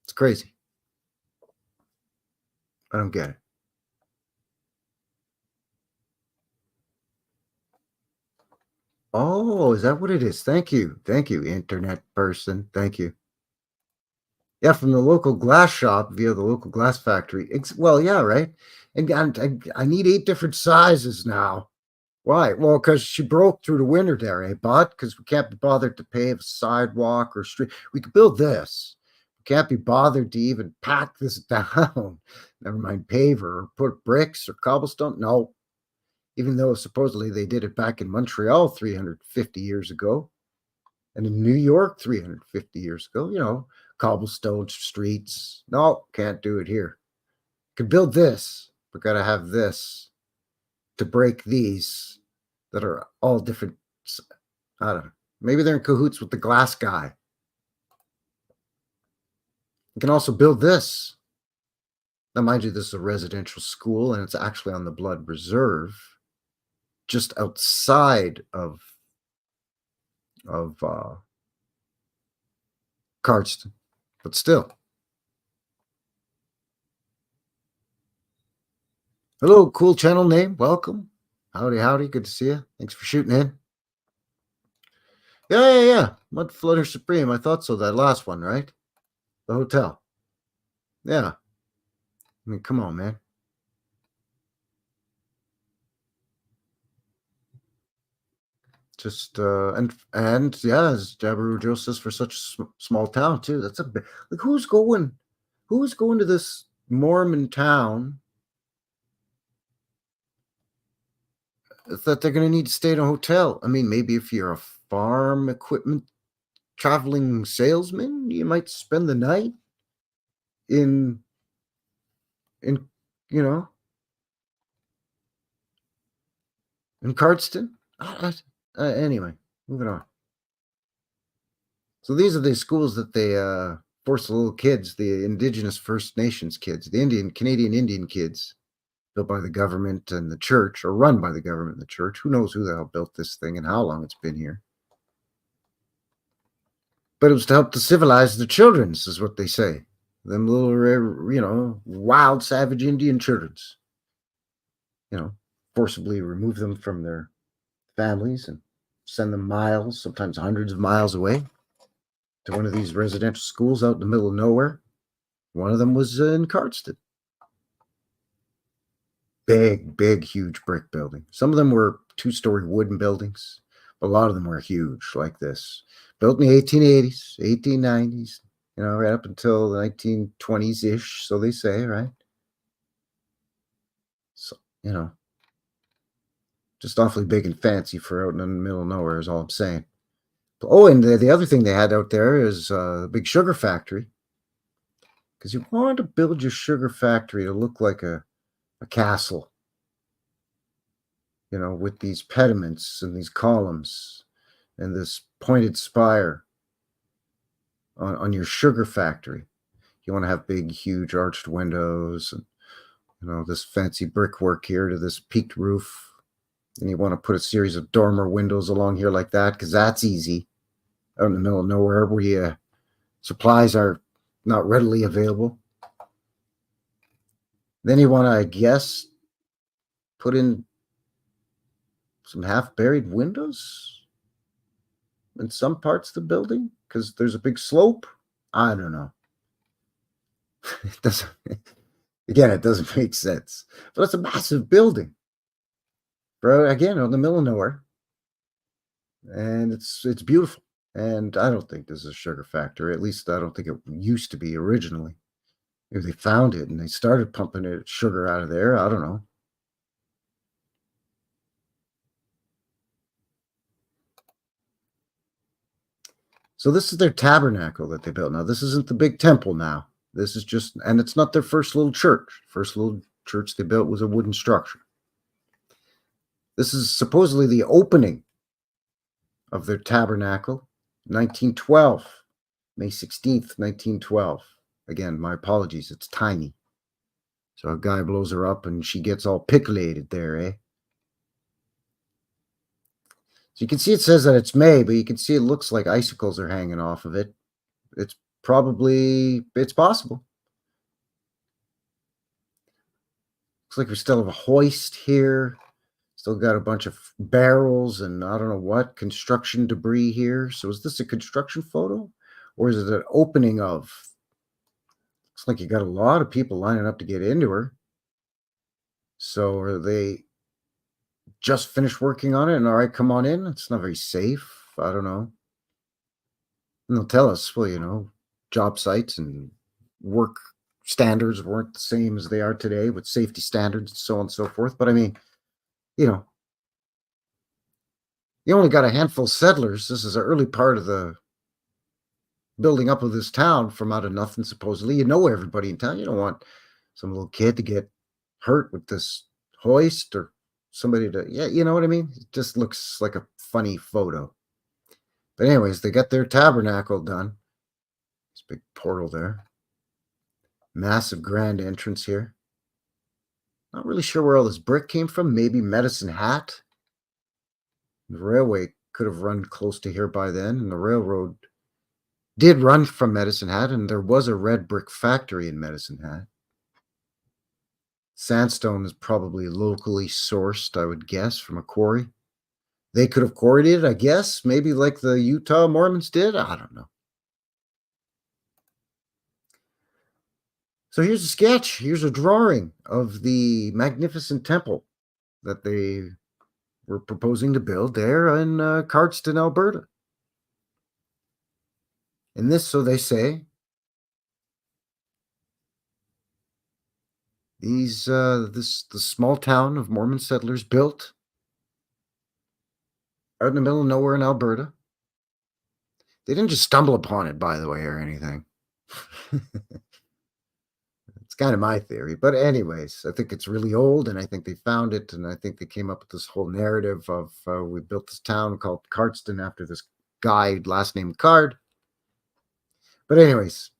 It's crazy. I don't get it. Oh, is that what it is? Thank you. Thank you, internet person. Thank you. Yeah, from the local glass shop via the local glass factory. Well, yeah, right. And I need 8 different sizes now. Why? Well, because she broke through the winter there, eh, bud? Because we can't be bothered to pave a sidewalk or street. We could build this. We can't be bothered to even pack this down. Never mind paver or put bricks or cobblestone. No. Even though supposedly they did it back in Montreal 350 years ago. And in New York 350 years ago, you know, cobblestone streets. No, can't do it here. Could build this, but got to have this to break these that are all different. I don't know. Maybe they're in cahoots with the glass guy. You can also build this. Now, mind you, this is a residential school, and it's actually on the Blood Reserve, just outside of Cardston, but still. Hello, cool channel name. Welcome. Howdy, howdy. Good to see you. Thanks for shooting in. Yeah. Mudflood Supreme. I thought so. That last one, right? The hotel. Yeah. I mean, come on, man. Just and yeah, as Jabaroo Joe says, for such a small town too. That's a big. Like, who's going to this Mormon town that they're going to need to stay in a hotel? I mean, maybe if you're a farm equipment traveling salesman, you might spend the night in you know, in Cardston. Anyway, moving on. So these are the schools that they force the little kids, the Indigenous First Nations kids, the Canadian Indian kids, built by the government and the church, or run by the government and the church. Who knows who the hell built this thing and how long it's been here. But it was to help to civilize the childrens, is what they say. Them little, you know, wild, savage Indian childrens. You know, forcibly remove them from their families and send them miles, sometimes hundreds of miles away, to one of these residential schools out in the middle of nowhere. One of them was in Cardston. Big, huge brick building. Some of them were 2-story wooden buildings. But a lot of them were huge, like this. Built in the 1880s, 1890s, you know, right up until the 1920s-ish, so they say, right? So, you know, just awfully big and fancy for out in the middle of nowhere is all I'm saying. Oh, and the other thing they had out there is a big sugar factory. Because you want to build your sugar factory to look like a castle, you know, with these pediments and these columns and this pointed spire on your sugar factory. You want to have big, huge arched windows and, you know, this fancy brickwork here to this peaked roof. And you want to put a series of dormer windows along here like that, because that's easy out in the middle of nowhere where supplies are not readily available. Then you want to, I guess, put in some half-buried windows in some parts of the building because there's a big slope. I don't know. It doesn't. Again, it doesn't make sense. But it's a massive building, bro. Again, out in the middle of nowhere, and it's beautiful. And I don't think this is a sugar factory. At least I don't think it used to be originally. Maybe they found it and they started pumping sugar out of there. I don't know. So this is their tabernacle that they built. Now, this isn't the big temple now. This is just, and it's not their first little church. First little church they built was a wooden structure. This is supposedly the opening of their tabernacle, 1912, May 16th, 1912. Again, my apologies, it's tiny. So a guy blows her up and she gets all pickleated there, eh? So you can see it says that it's May, but you can see it looks like icicles are hanging off of it. It's possible. Looks like we still have a hoist here. Still got a bunch of barrels and I don't know what, construction debris here. So is this a construction photo? Or is it an opening of? Looks like you got a lot of people lining up to get into her. So are they just finished working on it and all right, come on in? It's not very safe. I don't know. And they'll tell us, well, you know, job sites and work standards weren't the same as they are today with safety standards and so on and so forth. But I mean, you know, you only got a handful of settlers. This is an early part of the building up of this town from out of nothing, supposedly. You know everybody in town. You don't want some little kid to get hurt with this hoist or somebody to, yeah, you know what I mean? It just looks like a funny photo. But anyways, they got their tabernacle done. This big portal there. Massive grand entrance here. Not really sure where all this brick came from. Maybe Medicine Hat. The railway could have run close to here by then, and the railroad did run from Medicine Hat, and there was a red brick factory in Medicine Hat. Sandstone is probably locally sourced, I would guess, from a quarry. They could have quarried it, I guess, maybe like the Utah Mormons did. I don't know. So here's a sketch. Here's a drawing of the magnificent temple that they were proposing to build there in Cardston, Alberta. And this, so they say, the small town of Mormon settlers built out in the middle of nowhere in Alberta. They didn't just stumble upon it, by the way, or anything. It's kind of my theory. But anyways, I think it's really old, and I think they found it, and I think they came up with this whole narrative of we built this town called Cardston after this guy, last name Card. But anyways,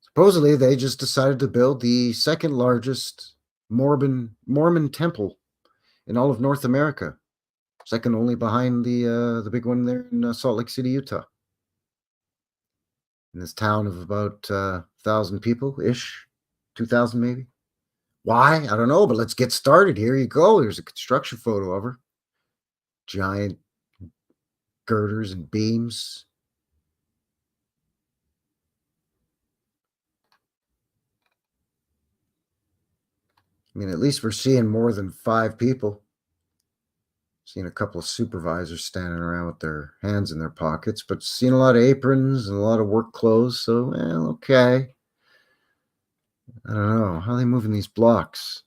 supposedly they just decided to build the second largest Mormon temple in all of North America. Second only behind the big one there in Salt Lake City, Utah. In this town of about 1,000 people-ish, 2,000 maybe. Why? I don't know, but let's get started. Here you go. Here's a construction photo of her. Giant girders and beams. I mean, at least we're seeing more than 5 people. Seeing a couple of supervisors standing around with their hands in their pockets, but seeing a lot of aprons and a lot of work clothes. So, well, okay. I don't know. How are they moving these blocks?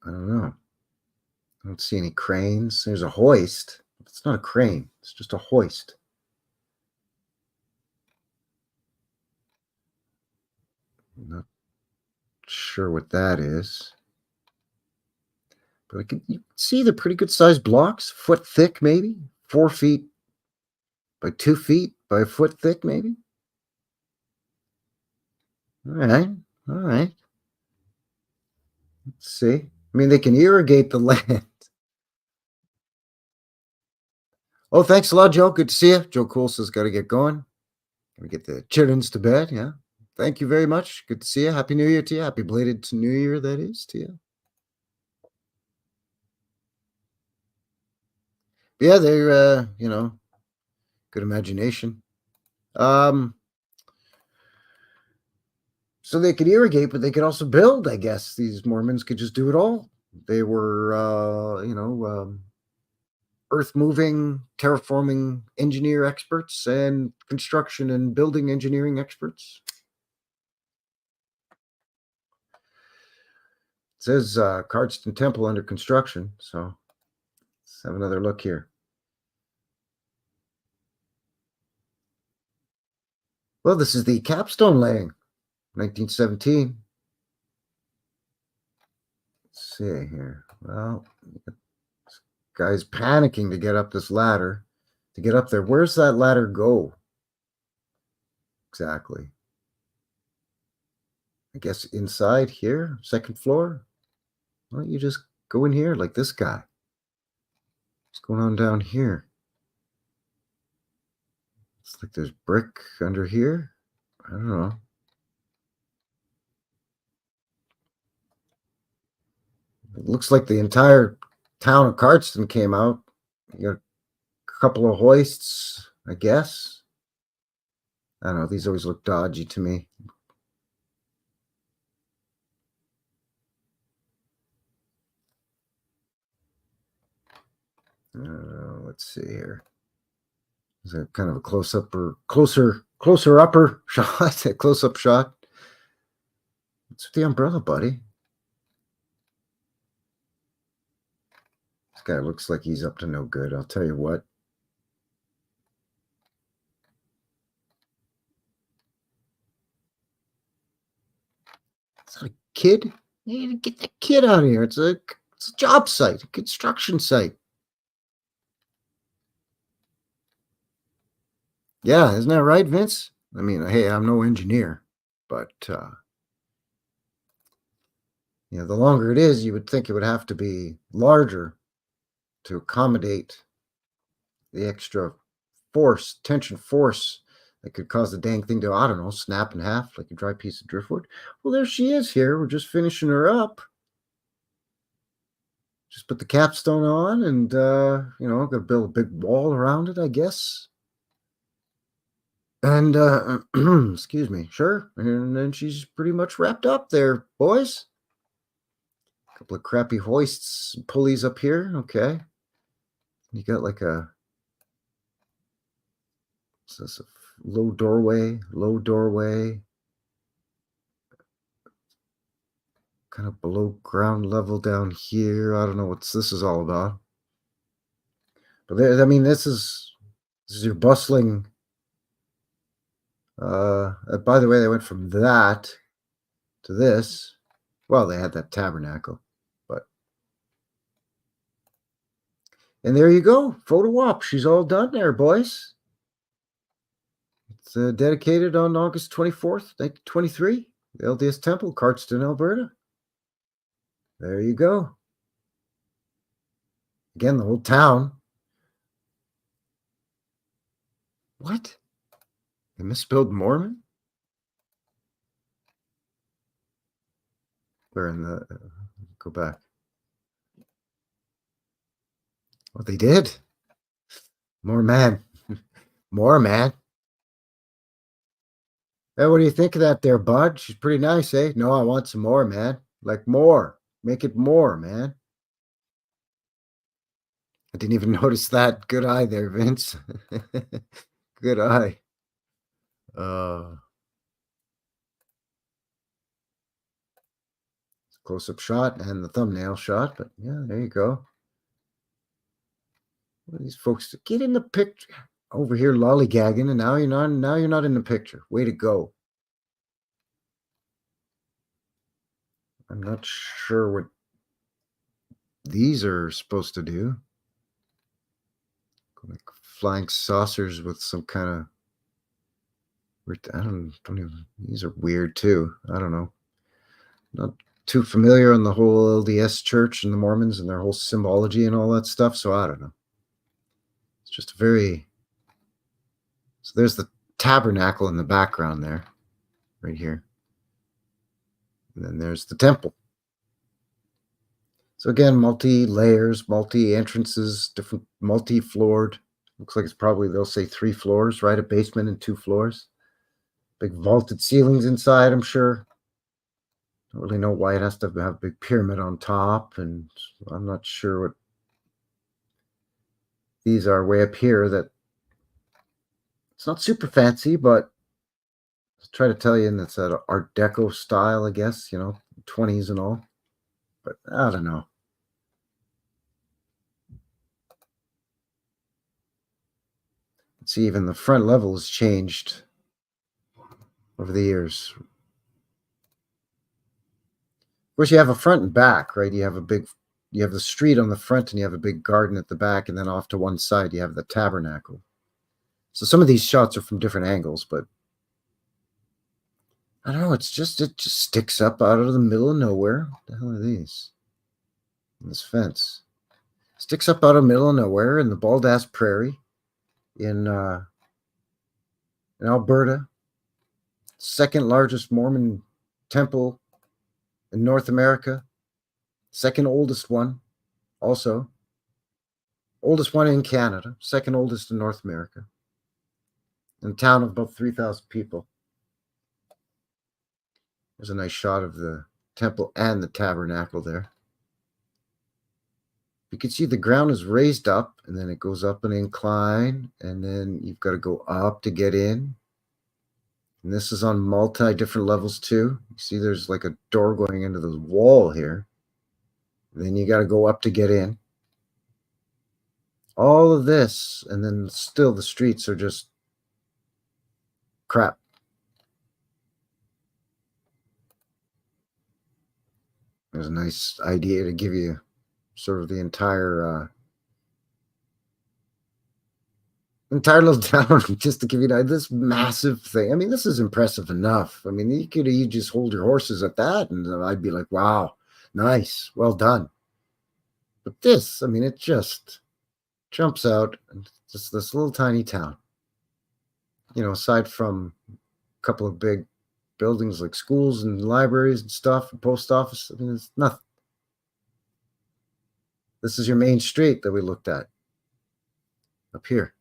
I don't know. I don't see any cranes. There's a hoist. It's not a crane. It's just a hoist. I'm not sure what that is. But you can see they're pretty good sized blocks. Foot thick, maybe. 4 feet by 2 feet by a foot thick, maybe. All right. All right. Let's see. I mean, they can irrigate the land. Oh, thanks a lot, Joe. Good to see you. Joe Cool says got to get going. Gotta get the childrens to bed. Yeah. Thank you very much. Good to see you. Happy New Year to you. Happy belated New Year, that is, to you. But yeah, they're, you know, good imagination. So they could irrigate, but they could also build, I guess. These Mormons could just do it all. They were, you know, earth-moving, terraforming engineer experts and construction and building engineering experts. It says Cardston Temple under construction, so have another look here. Well, this is the capstone laying, 1917. Let's see here. Well, this guy's panicking to get up this ladder, to get up there. Where's that ladder go? Exactly. I guess inside here, second floor. Why don't you just go in here like this guy? What's going on down here? It's like there's brick under here. I don't know. It looks like the entire town of Cardston came out. You got a couple of hoists, I guess. I don't know. These always look dodgy to me. Let's see here. Is that kind of a closer upper shot? A close-up shot. What's with the umbrella, buddy? This guy looks like he's up to no good. I'll tell you what. Is that a kid? You need to get that kid out of here. It's a job site, a construction site. Yeah, isn't that right, Vince? I mean, hey, I'm no engineer, but you know, the longer it is, you would think it would have to be larger to accommodate the extra force, tension force that could cause the dang thing to, I don't know, snap in half like a dry piece of driftwood. Well, there she is here. We're just finishing her up. Just put the capstone on and, you know, got to build a big wall around it, I guess. And, excuse me, sure. And then she's pretty much wrapped up there, boys. A couple of crappy hoists and pulleys up here. Okay. You got like a, is this a low doorway, kind of below ground level down here. I don't know what this is all about. But there, I mean, this is your bustling. By the way, they went from that to this. Well, they had that tabernacle, but. And there you go. Photo op. She's all done there, boys. It's dedicated on August 24th, 1923. The LDS Temple, Cardston, Alberta. There you go. Again, the whole town. What? They misspelled Mormon? Where in the... go back. What they did? More man. More man. Hey, what do you think of that there, bud? She's pretty nice, eh? No, I want some more, man. Like more. Make it more, man. I didn't even notice that. Good eye there, Vince. Good eye. Close-up shot and the thumbnail shot, but yeah, there you go. What are these folks? Get in the picture. Over here lollygagging, and now you're not in the picture. Way to go. I'm not sure what these are supposed to do. Like flying saucers with some kind of, I don't even, these are weird too. I don't know. Not too familiar on the whole LDS Church and the Mormons and their whole symbology and all that stuff, so I don't know. It's just a very... So there's the tabernacle in the background there, right here. And then there's the temple. So again, multi-layers, multi-entrances, different, multi-floored. Looks like it's probably, they'll say 3 floors, right? A basement and 2 floors. Big vaulted ceilings inside, I'm sure. Don't really know why it has to have a big pyramid on top, and I'm not sure what these are way up here. That it's not super fancy, but I'll try to tell you, and it's that Art Deco style, I guess, you know, 20s and all. But I don't know. See, even the front level has changed over the years. Of course, you have a front and back, right? You have the street on the front and you have a big garden at the back, and then off to one side you have the tabernacle. So some of these shots are from different angles, but I don't know, it just sticks up out of the middle of nowhere. What the hell are these? And this fence sticks up out of the middle of nowhere in the bald-ass prairie in Alberta. Second largest Mormon temple in North America. Second oldest one, also. Oldest one in Canada. Second oldest in North America. In a town of about 3,000 people. There's a nice shot of the temple and the tabernacle there. You can see the ground is raised up, and then it goes up an incline, and then you've got to go up to get in. And this is on different levels too. You see there's like a door going into the wall here. And then you got to go up to get in. All of this, and then still the streets are just crap. There's a nice idea to give you sort of the entire little town, just to give you this massive thing. I mean, this is impressive enough. I mean, you just hold your horses at that, and I'd be like, wow, nice, well done. But this, I mean, it just jumps out. Just this little tiny town. You know, aside from a couple of big buildings like schools and libraries and stuff, and post office, I mean, it's nothing. This is your main street that we looked at up here.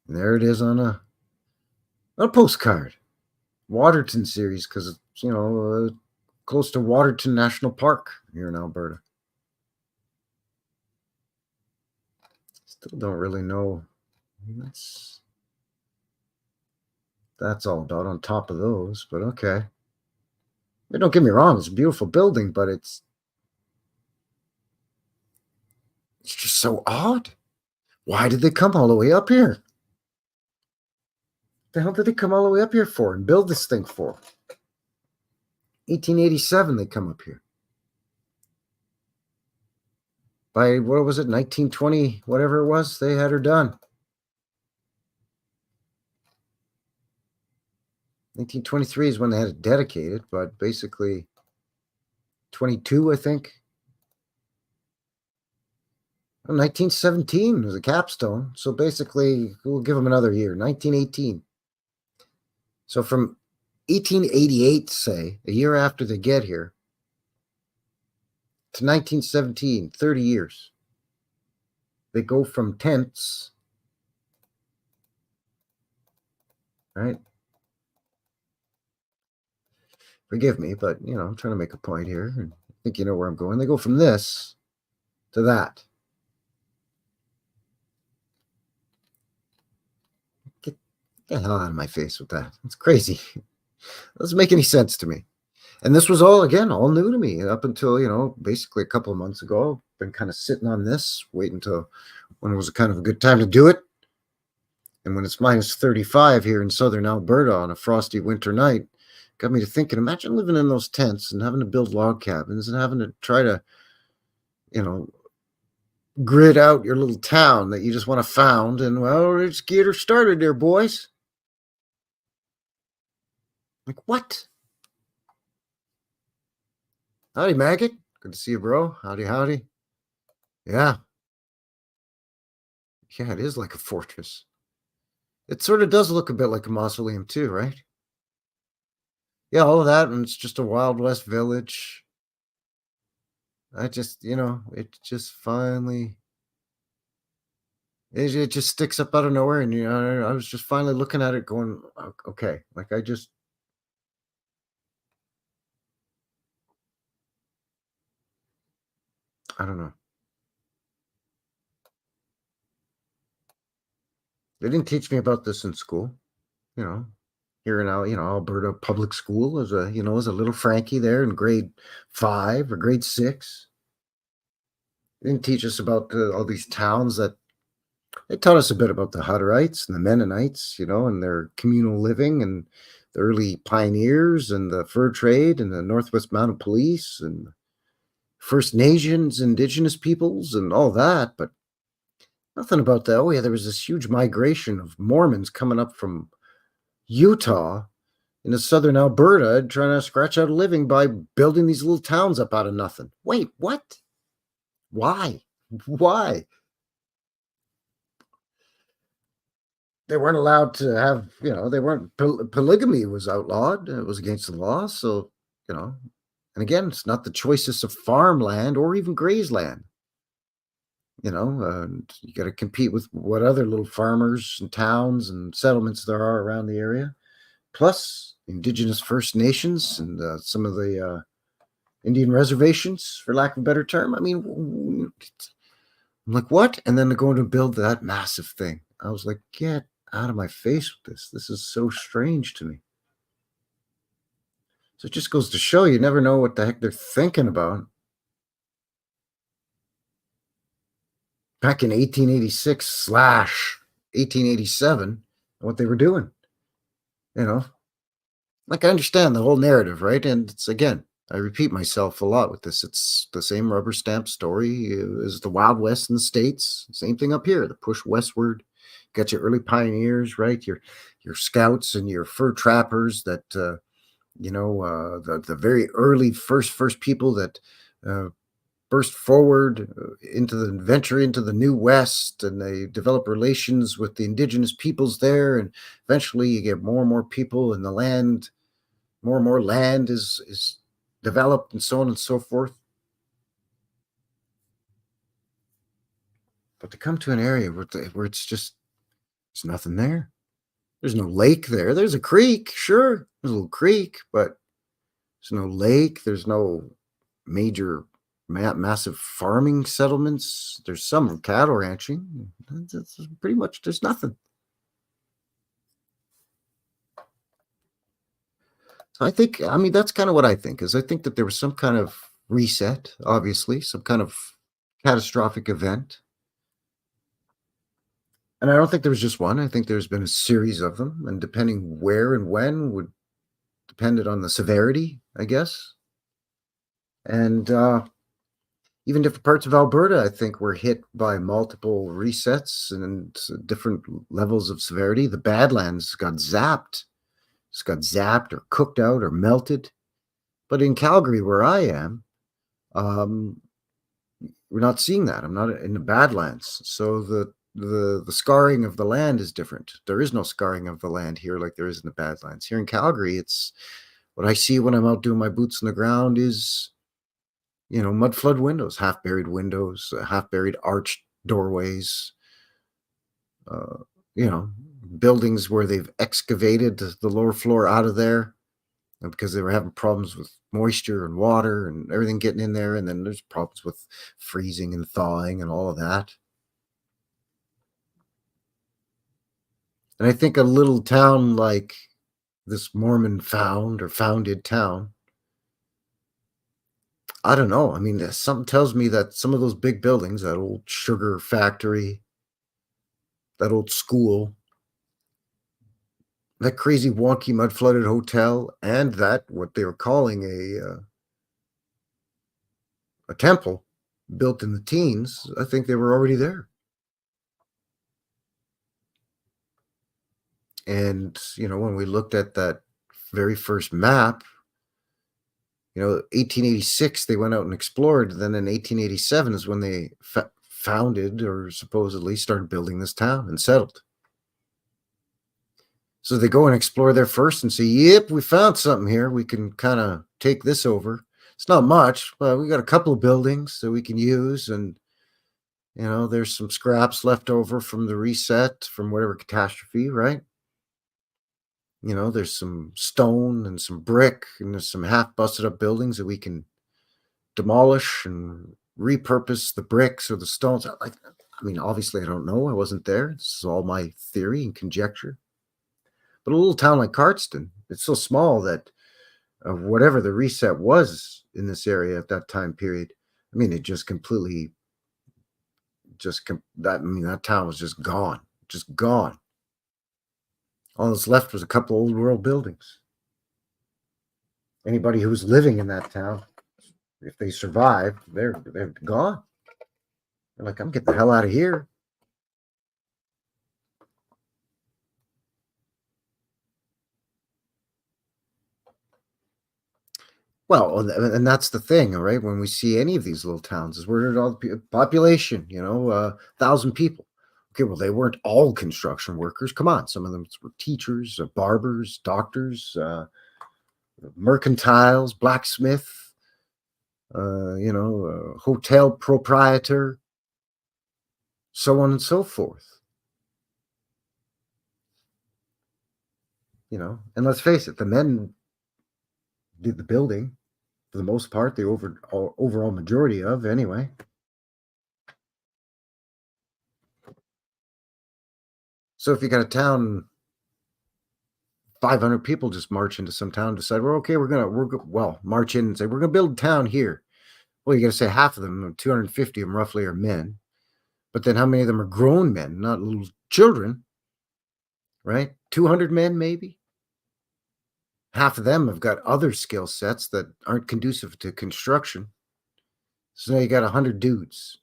And there it is on a postcard. Waterton series, because it's, you know, close to Waterton National Park here in Alberta. Still don't really know that's all about on top of those, but okay. I mean, don't get me wrong, it's a beautiful building, but it's just so odd. Why did they come all the way up here? The hell did they come all the way up here for and build this thing for? 1887 they come up here. By, what was it, 1920, whatever it was, they had her done. 1923 is when they had it dedicated, but basically 22, I think. 1917 was a capstone, so basically we'll give them another year, 1918. So from 1888, say, a year after they get here, to 1917, 30 years. They go from tents, right? Forgive me, but, you know, I'm trying to make a point here. And I think you know where I'm going. They go from this to that. Get the hell out of my face with that. It's crazy. It doesn't make any sense to me. And this was all new to me up until, you know, basically a couple of months ago. I've been kind of sitting on this, waiting until when it was kind of a good time to do it. And when it's minus 35 here in southern Alberta on a frosty winter night, got me to thinking, imagine living in those tents and having to build log cabins and having to try to, you know, grid out your little town that you just want to found. And, well, let's get her started there, boys. Like, what? Howdy, Maggot. Good to see you, bro. Howdy, howdy. Yeah. Yeah, it is like a fortress. It sort of does look a bit like a mausoleum too, right? Yeah, all of that, and it's just a Wild West village. I just, you know, it just finally, it just sticks up out of nowhere, and, you know, I was just finally looking at it going, okay, like I don't know. They didn't teach me about this in school, you know. here in Alberta public school as a little Frankie there in grade 5 or grade 6. They didn't teach us about all these towns that they taught us a bit about the Hutterites and the Mennonites, and their communal living and the early pioneers and the fur trade and the Northwest Mounted Police and First Nations, Indigenous peoples and all that, but nothing about that. Oh yeah, there was this huge migration of Mormons coming up from Utah into southern Alberta trying to scratch out a living by building these little towns up out of nothing. Wait, what? Why? Why? They weren't allowed to have, they weren't, polygamy was outlawed. It was against the law. So, and again, it's not the choicest of farmland or even grazeland. You got to compete with what other little farmers and towns and settlements there are around the area, plus Indigenous First Nations and some of the Indian reservations, for lack of a better term. I mean, I'm like, what? And then they're going to build that massive thing. I was like, get out of my face with this. This is so strange to me. So it just goes to show you never know what the heck they're thinking about. Back in 1886/1887, what they were doing. Like I understand the whole narrative, right? And it's, again, I repeat myself a lot with this. It's the same rubber stamp story as the Wild West in the States. Same thing up here, the push westward. Got your early pioneers, right? Your scouts and your fur trappers that, the very early first people that burst forward into the New West, and they develop relations with the indigenous peoples there. And eventually you get more and more people, and the land, more and more land is developed, and so on and so forth. But to come to an area where it's just, there's nothing there. There's no lake there. There's a creek, sure. There's a little creek, but there's no lake. There's no major, massive farming settlements. There's some cattle ranching. That's pretty much, there's nothing. So that's kind of what I think, is I think that there was some kind of reset, obviously, some kind of catastrophic event. And I don't think there was just one. I think there's been a series of them, and depending where and when would depended on the severity, I guess. And even different parts of Alberta, I think, were hit by multiple resets and different levels of severity. The Badlands got zapped. It's got zapped or cooked out or melted. But in Calgary, where I am, we're not seeing that. I'm not in the Badlands. So the scarring of the land is different. There is no scarring of the land here like there is in the Badlands. Here in Calgary, it's what I see when I'm out doing my boots on the ground is, mud flood windows, half-buried windows, half-buried arched doorways, buildings where they've excavated the lower floor out of there because they were having problems with moisture and water and everything getting in there. And then there's problems with freezing and thawing and all of that. And I think a little town like this Mormon founded town, I don't know. I mean, something tells me that some of those big buildings, that old sugar factory, that old school, that crazy wonky mud flooded hotel, and that what they were calling a temple built in the teens, I think they were already there. And, when we looked at that very first map, 1886, they went out and explored. Then in 1887 is when they founded or supposedly started building this town and settled. So they go and explore there first and say, yep, we found something here. We can kind of take this over. It's not much, but we got a couple of buildings that we can use. And, there's some scraps left over from the reset, from whatever catastrophe, right? There's some stone and some brick, and there's some half busted up buildings that we can demolish and repurpose the bricks or the stones. Obviously I don't know. I wasn't there. This is all my theory and conjecture. But a little town like Cardston, it's so small that whatever the reset was in this area at that time period, I mean, it just completely that town was just gone. All that's left was a couple old world buildings. Anybody who's living in that town, if they survive, they're gone. They're like, I'm getting the hell out of here. Well, and that's the thing, all right? When we see any of these little towns, is where did all the population, 1,000 people. Okay, well, they weren't all construction workers. Come on, some of them were teachers, barbers, doctors, mercantiles, blacksmith, hotel proprietor, so on and so forth. And let's face it, the men did the building for the most part, the overall majority of, anyway. So if you got a town, 500 people just march into some town, decide, well, okay, march in and say, we're going to build a town here. Well, you got to say half of them, 250 of them roughly, are men. But then how many of them are grown men, not little children, right? 200 men, maybe. Half of them have got other skill sets that aren't conducive to construction. So now you got 100 dudes.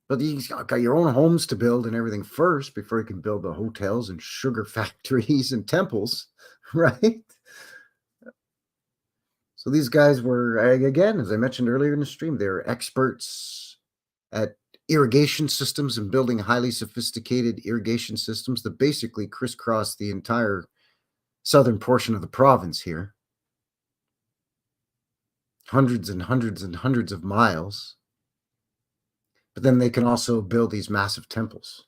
But you got your own homes to build and everything first before you can build the hotels and sugar factories and temples, right? So these guys were, again, as I mentioned earlier in the stream, they're experts at irrigation systems and building highly sophisticated irrigation systems that basically crisscross the entire southern portion of the province here. Hundreds and hundreds and hundreds of miles. But then they can also build these massive temples.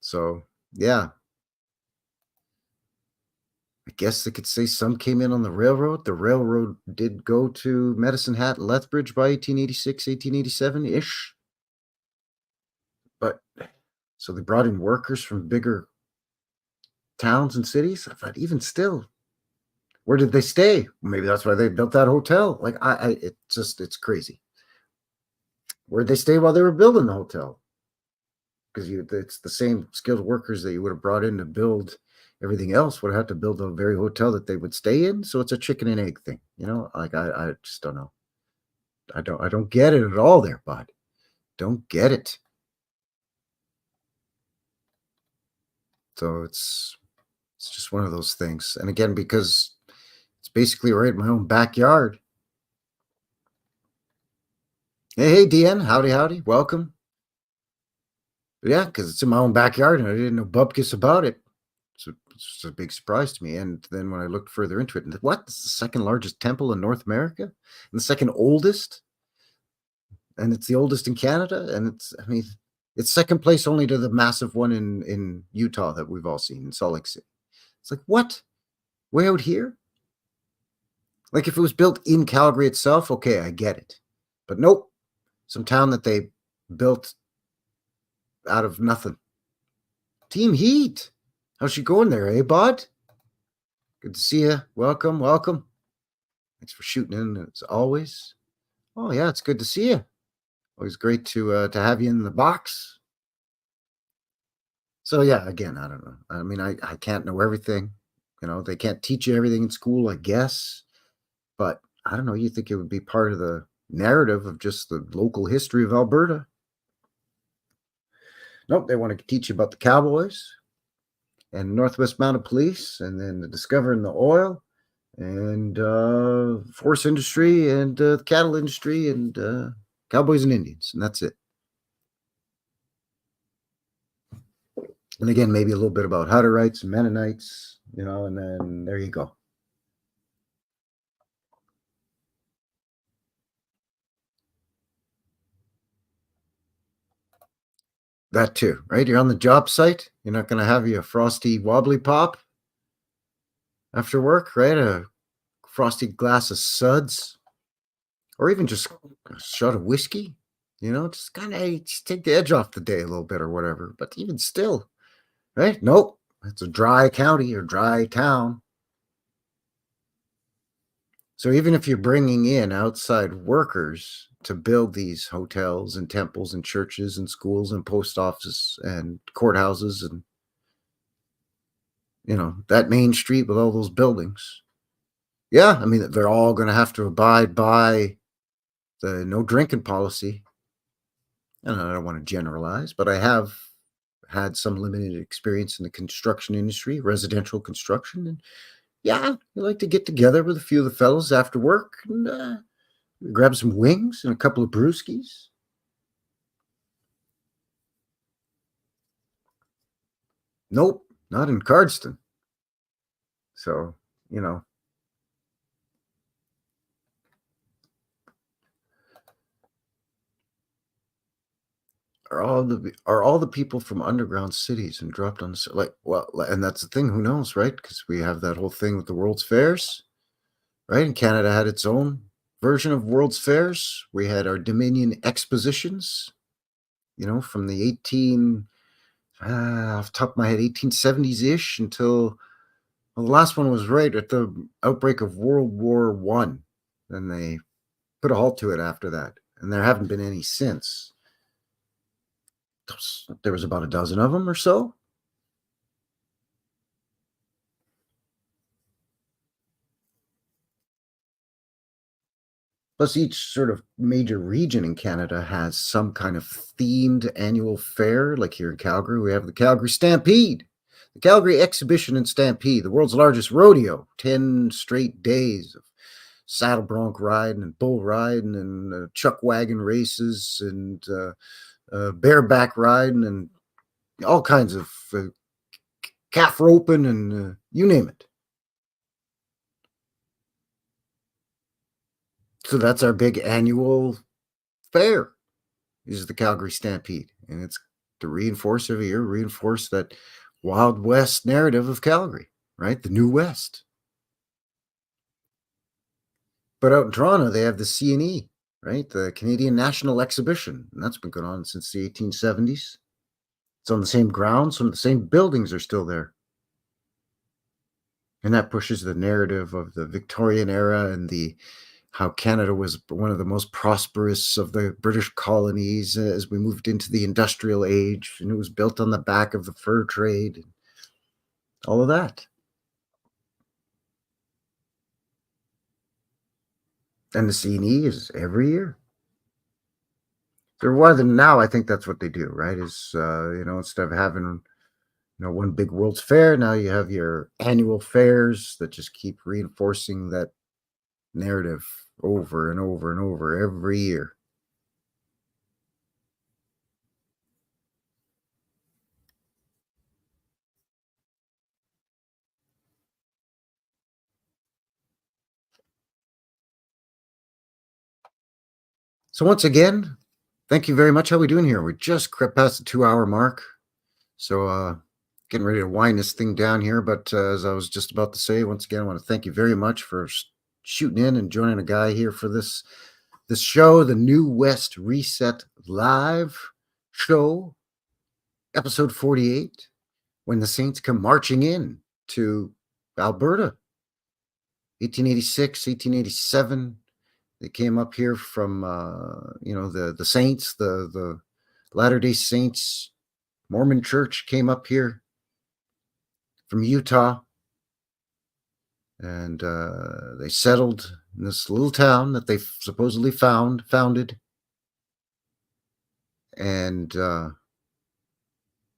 So, yeah. I guess they could say some came in on the railroad. The railroad did go to Medicine Hat, Lethbridge by 1886, 1887-ish. But, so they brought in workers from bigger towns and cities. I thought, even still, where did they stay? Maybe that's why they built that hotel. Like, it's crazy. Where'd they stay while they were building the hotel? Because it's the same skilled workers that you would have brought in to build everything else would have had to build the very hotel that they would stay in. So it's a chicken and egg thing, Like I just don't know. I don't get it at all, there, bud. Don't get it. So it's just one of those things. And again, because it's basically right in my own backyard. Hey, DN, howdy, welcome. Yeah, because it's in my own backyard, and I didn't know bupkis about it. So it's a big surprise to me. And then when I looked further into it, what? It's the second largest temple in North America, and the second oldest, and it's the oldest in Canada, and it's second place only to the massive one in Utah that we've all seen in Salt Lake City. It's like, what? Way out here? Like if it was built in Calgary itself, okay, I get it. But nope. Some town that they built out of nothing. Team Heat. How's she going there, bud? Good to see you. Welcome. Thanks for shooting in as always. Oh, yeah, it's good to see you. Always great to have you in the box. So, yeah, again, I don't know. I mean, I can't know everything. They can't teach you everything in school, I guess. But I don't know. You think it would be part of the narrative of just the local history of Alberta. Nope, they want to teach you about the cowboys and Northwest Mounted Police, and then discovering the oil and forest industry and the cattle industry and cowboys and Indians, and that's it. And again, maybe a little bit about Hutterites and Mennonites, and then there you go. That too, right? You're on the job site. You're not going to have you a frosty wobbly pop after work, right? A frosty glass of suds, or even just a shot of whiskey. Just kind of take the edge off the day a little bit or whatever. But even still, right? Nope, it's a dry county or dry town. So even if you're bringing in outside workers to build these hotels and temples and churches and schools and post offices and courthouses and, that main street with all those buildings. Yeah, I mean, they're all going to have to abide by the no drinking policy. And I don't want to generalize, but I have had some limited experience in the construction industry, residential construction. And yeah, we like to get together with a few of the fellows after work and grab some wings and a couple of brewskis. Nope, not in Cardston. So, are all the people from underground cities and dropped on and that's the thing, who knows, right? Because we have that whole thing with the World's Fairs, right? And Canada had its own version of World's Fairs. We had our Dominion expositions, from the off the top of my head, 1870s-ish until, well, the last one was right at the outbreak of World War One. Then they put a halt to it after that, and there haven't been any since. There was about a dozen of them or so. Plus, each sort of major region in Canada has some kind of themed annual fair. Like here in Calgary, we have the Calgary Stampede, the Calgary Exhibition and Stampede, the world's largest rodeo, 10 straight days of saddle bronc riding and bull riding and chuck wagon races and bareback riding and all kinds of calf roping and you name it. So that's our big annual fair, is the Calgary Stampede. And it's to reinforce every year, reinforce that Wild West narrative of Calgary, right? The New West. But out in Toronto, they have the CNE, right? The Canadian National Exhibition. And that's been going on since the 1870s. It's on the same ground. Some of the same buildings are still there. And that pushes the narrative of the Victorian era and how Canada was one of the most prosperous of the British colonies as we moved into the industrial age, and it was built on the back of the fur trade, and all of that. And the CNE is every year. So rather than now, I think that's what they do, right? Is instead of having one big World's Fair, now you have your annual fairs that just keep reinforcing that narrative over and over and over every year. So once again, thank you very much. How are we doing here? We just crept past the 2-hour mark. So getting ready to wind this thing down here. But as I was just about to say, once again, I want to thank you very much for shooting in and joining a guy here for this show, the New West Reset Live show, episode 48, when the Saints come marching in to Alberta. 1886, 1887. They came up here from, the Saints, the Latter-day Saints Mormon Church came up here from Utah. And they settled in this little town that they supposedly founded. And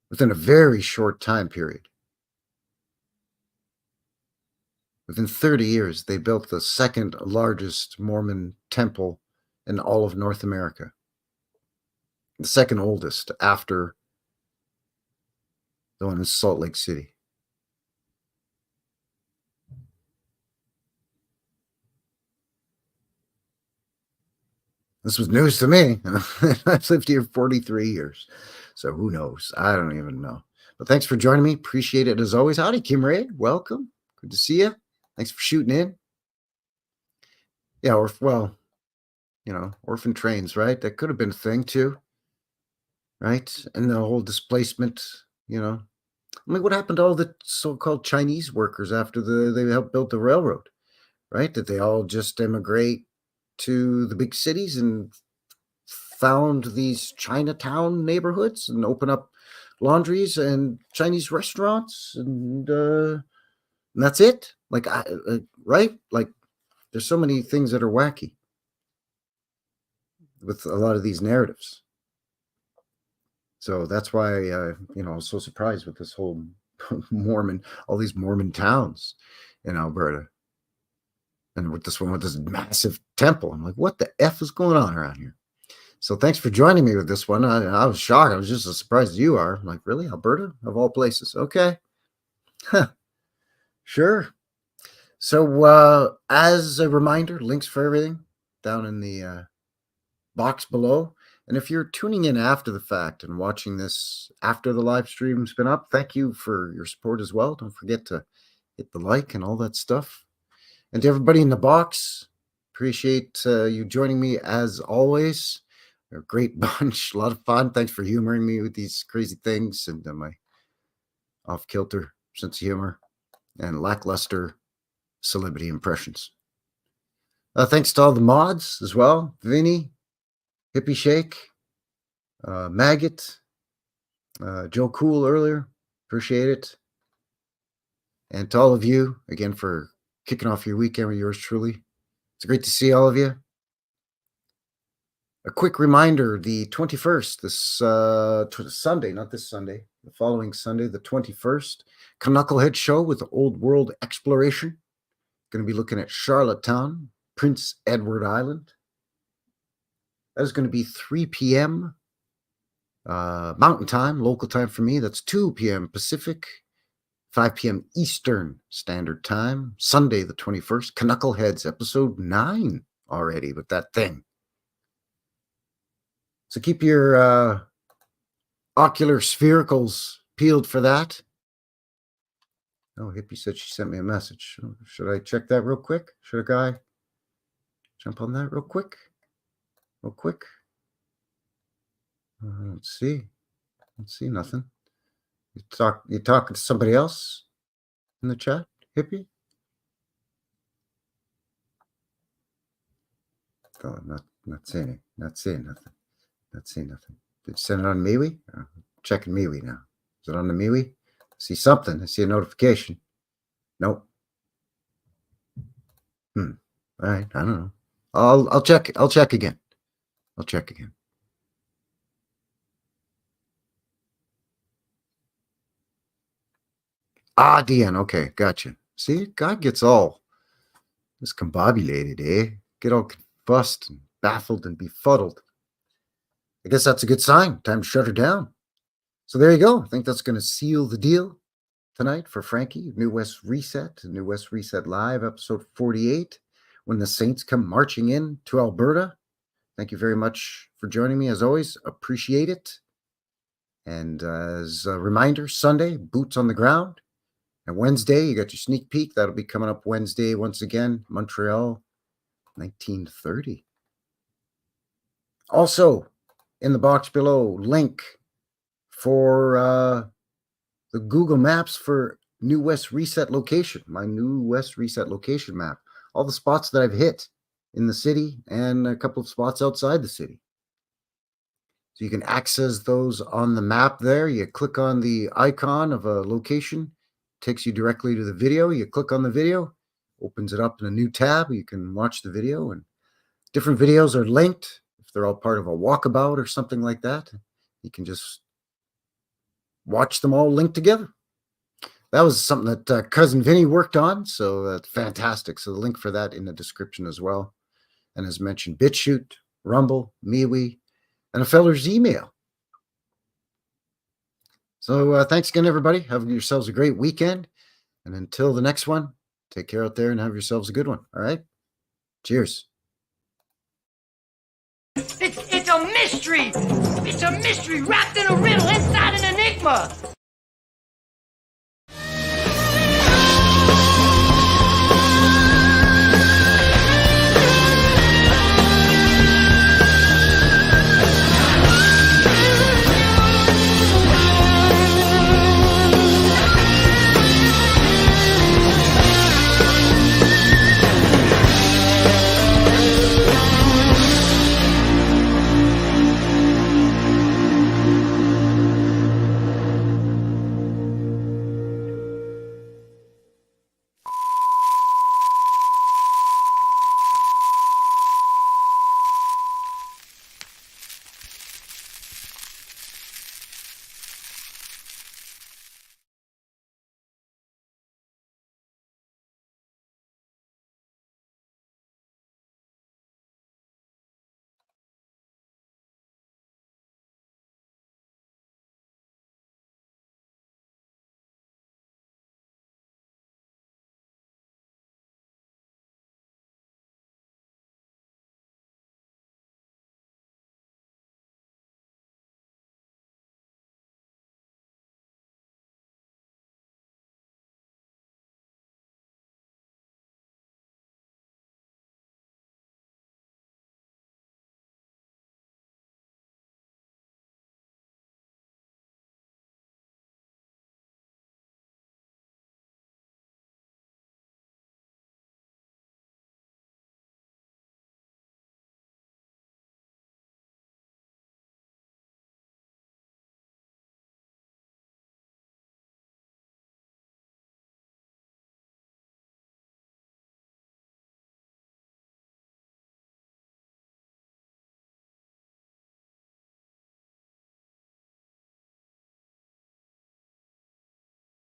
within a very short time period, within 30 years, they built the second largest Mormon temple in all of North America. The second oldest after the one in Salt Lake City. This was news to me. I've lived here 43 years. So who knows? I don't even know. But thanks for joining me. Appreciate it as always. Howdy, Kim Raid. Welcome. Good to see you. Thanks for shooting in. Yeah, orphan trains, right? That could have been a thing too, right? And the whole displacement, I mean, what happened to all the so-called Chinese workers after they helped build the railroad, right? Did they all just emigrate to the big cities and found these Chinatown neighborhoods and open up laundries and Chinese restaurants and that's it? Like, right? Like, there's so many things that are wacky with a lot of these narratives. So that's why, I was so surprised with this whole all these Mormon towns in Alberta. And with this one, with this massive temple. I'm like, what the F is going on around here? So thanks for joining me with this one. I was shocked. I was just as surprised as you are. I'm like, really? Alberta? Of all places. Okay. Sure. So as a reminder, links for everything down in the box below. And if you're tuning in after the fact and watching this after the live stream's been up, thank you for your support as well. Don't forget to hit the like and all that stuff. And to everybody in the box, appreciate you joining me as always. You're a great bunch, a lot of fun. Thanks for humoring me with these crazy things and my off-kilter sense of humor and lackluster celebrity impressions. Thanks to all the mods as well. Vinny, Hippie Shake, Maggot, Joe Cool earlier. Appreciate it. And to all of you, again, for kicking off your weekend with yours truly. It's great to see all of you. A quick reminder, the 21st, this Sunday, not this Sunday, the following Sunday, the 21st, Knucklehead Show with Old World Exploration. Going to be looking at Charlottetown, Prince Edward Island. That is going to be 3 p.m. Mountain Time, local time for me. That's 2 p.m. Pacific, 5 p.m. Eastern Standard Time. Sunday, the 21st, Knuckleheads, episode 9 already with that thing. So keep your ocular sphericals peeled for that. Oh, Hippie said she sent me a message. Should I check that real quick? Should a guy jump on that real quick? Let's see. Let's see nothing. You talking to somebody else in the chat, Hippie? Oh, not saying nothing. Not seeing nothing. Did you send it on MeWe? Checking MeWe now. Is it on the MeWe? See something. I see a notification. Nope. All right. I don't know. I'll check. I'll check again. DN. Okay. Gotcha. See, God gets all discombobulated, eh? Get all confussed and baffled and befuddled. I guess that's a good sign. Time to shut her down. So there you go. I think that's going to seal the deal tonight for Frankie. New West Reset, New West Reset Live, episode 48, when the Saints come marching in to Alberta. Thank you very much for joining me, as always. Appreciate it. And as a reminder, Sunday, boots on the ground. And Wednesday, you got your sneak peek. That'll be coming up Wednesday once again, Montreal, 1930. Also, in the box below, link for the Google Maps for New West Reset location, my New West Reset location map. All the spots that I've hit in the city and a couple of spots outside the city. So you can access those on the map there. You click on the icon of a location, takes you directly to the video. You click on the video, opens it up in a new tab. You can watch the video, and different videos are linked. If they're all part of a walkabout or something like that, you can just watch them all linked together. That was something that Cousin Vinny worked on, so that's fantastic. So the link for that in the description as well. And as mentioned, BitChute, Rumble, MeWe, and a feller's email. So thanks again, everybody. Have yourselves a great weekend. And until the next one, take care out there and have yourselves a good one. All right? Cheers. It's a mystery. It's a mystery wrapped in a riddle inside an enigma.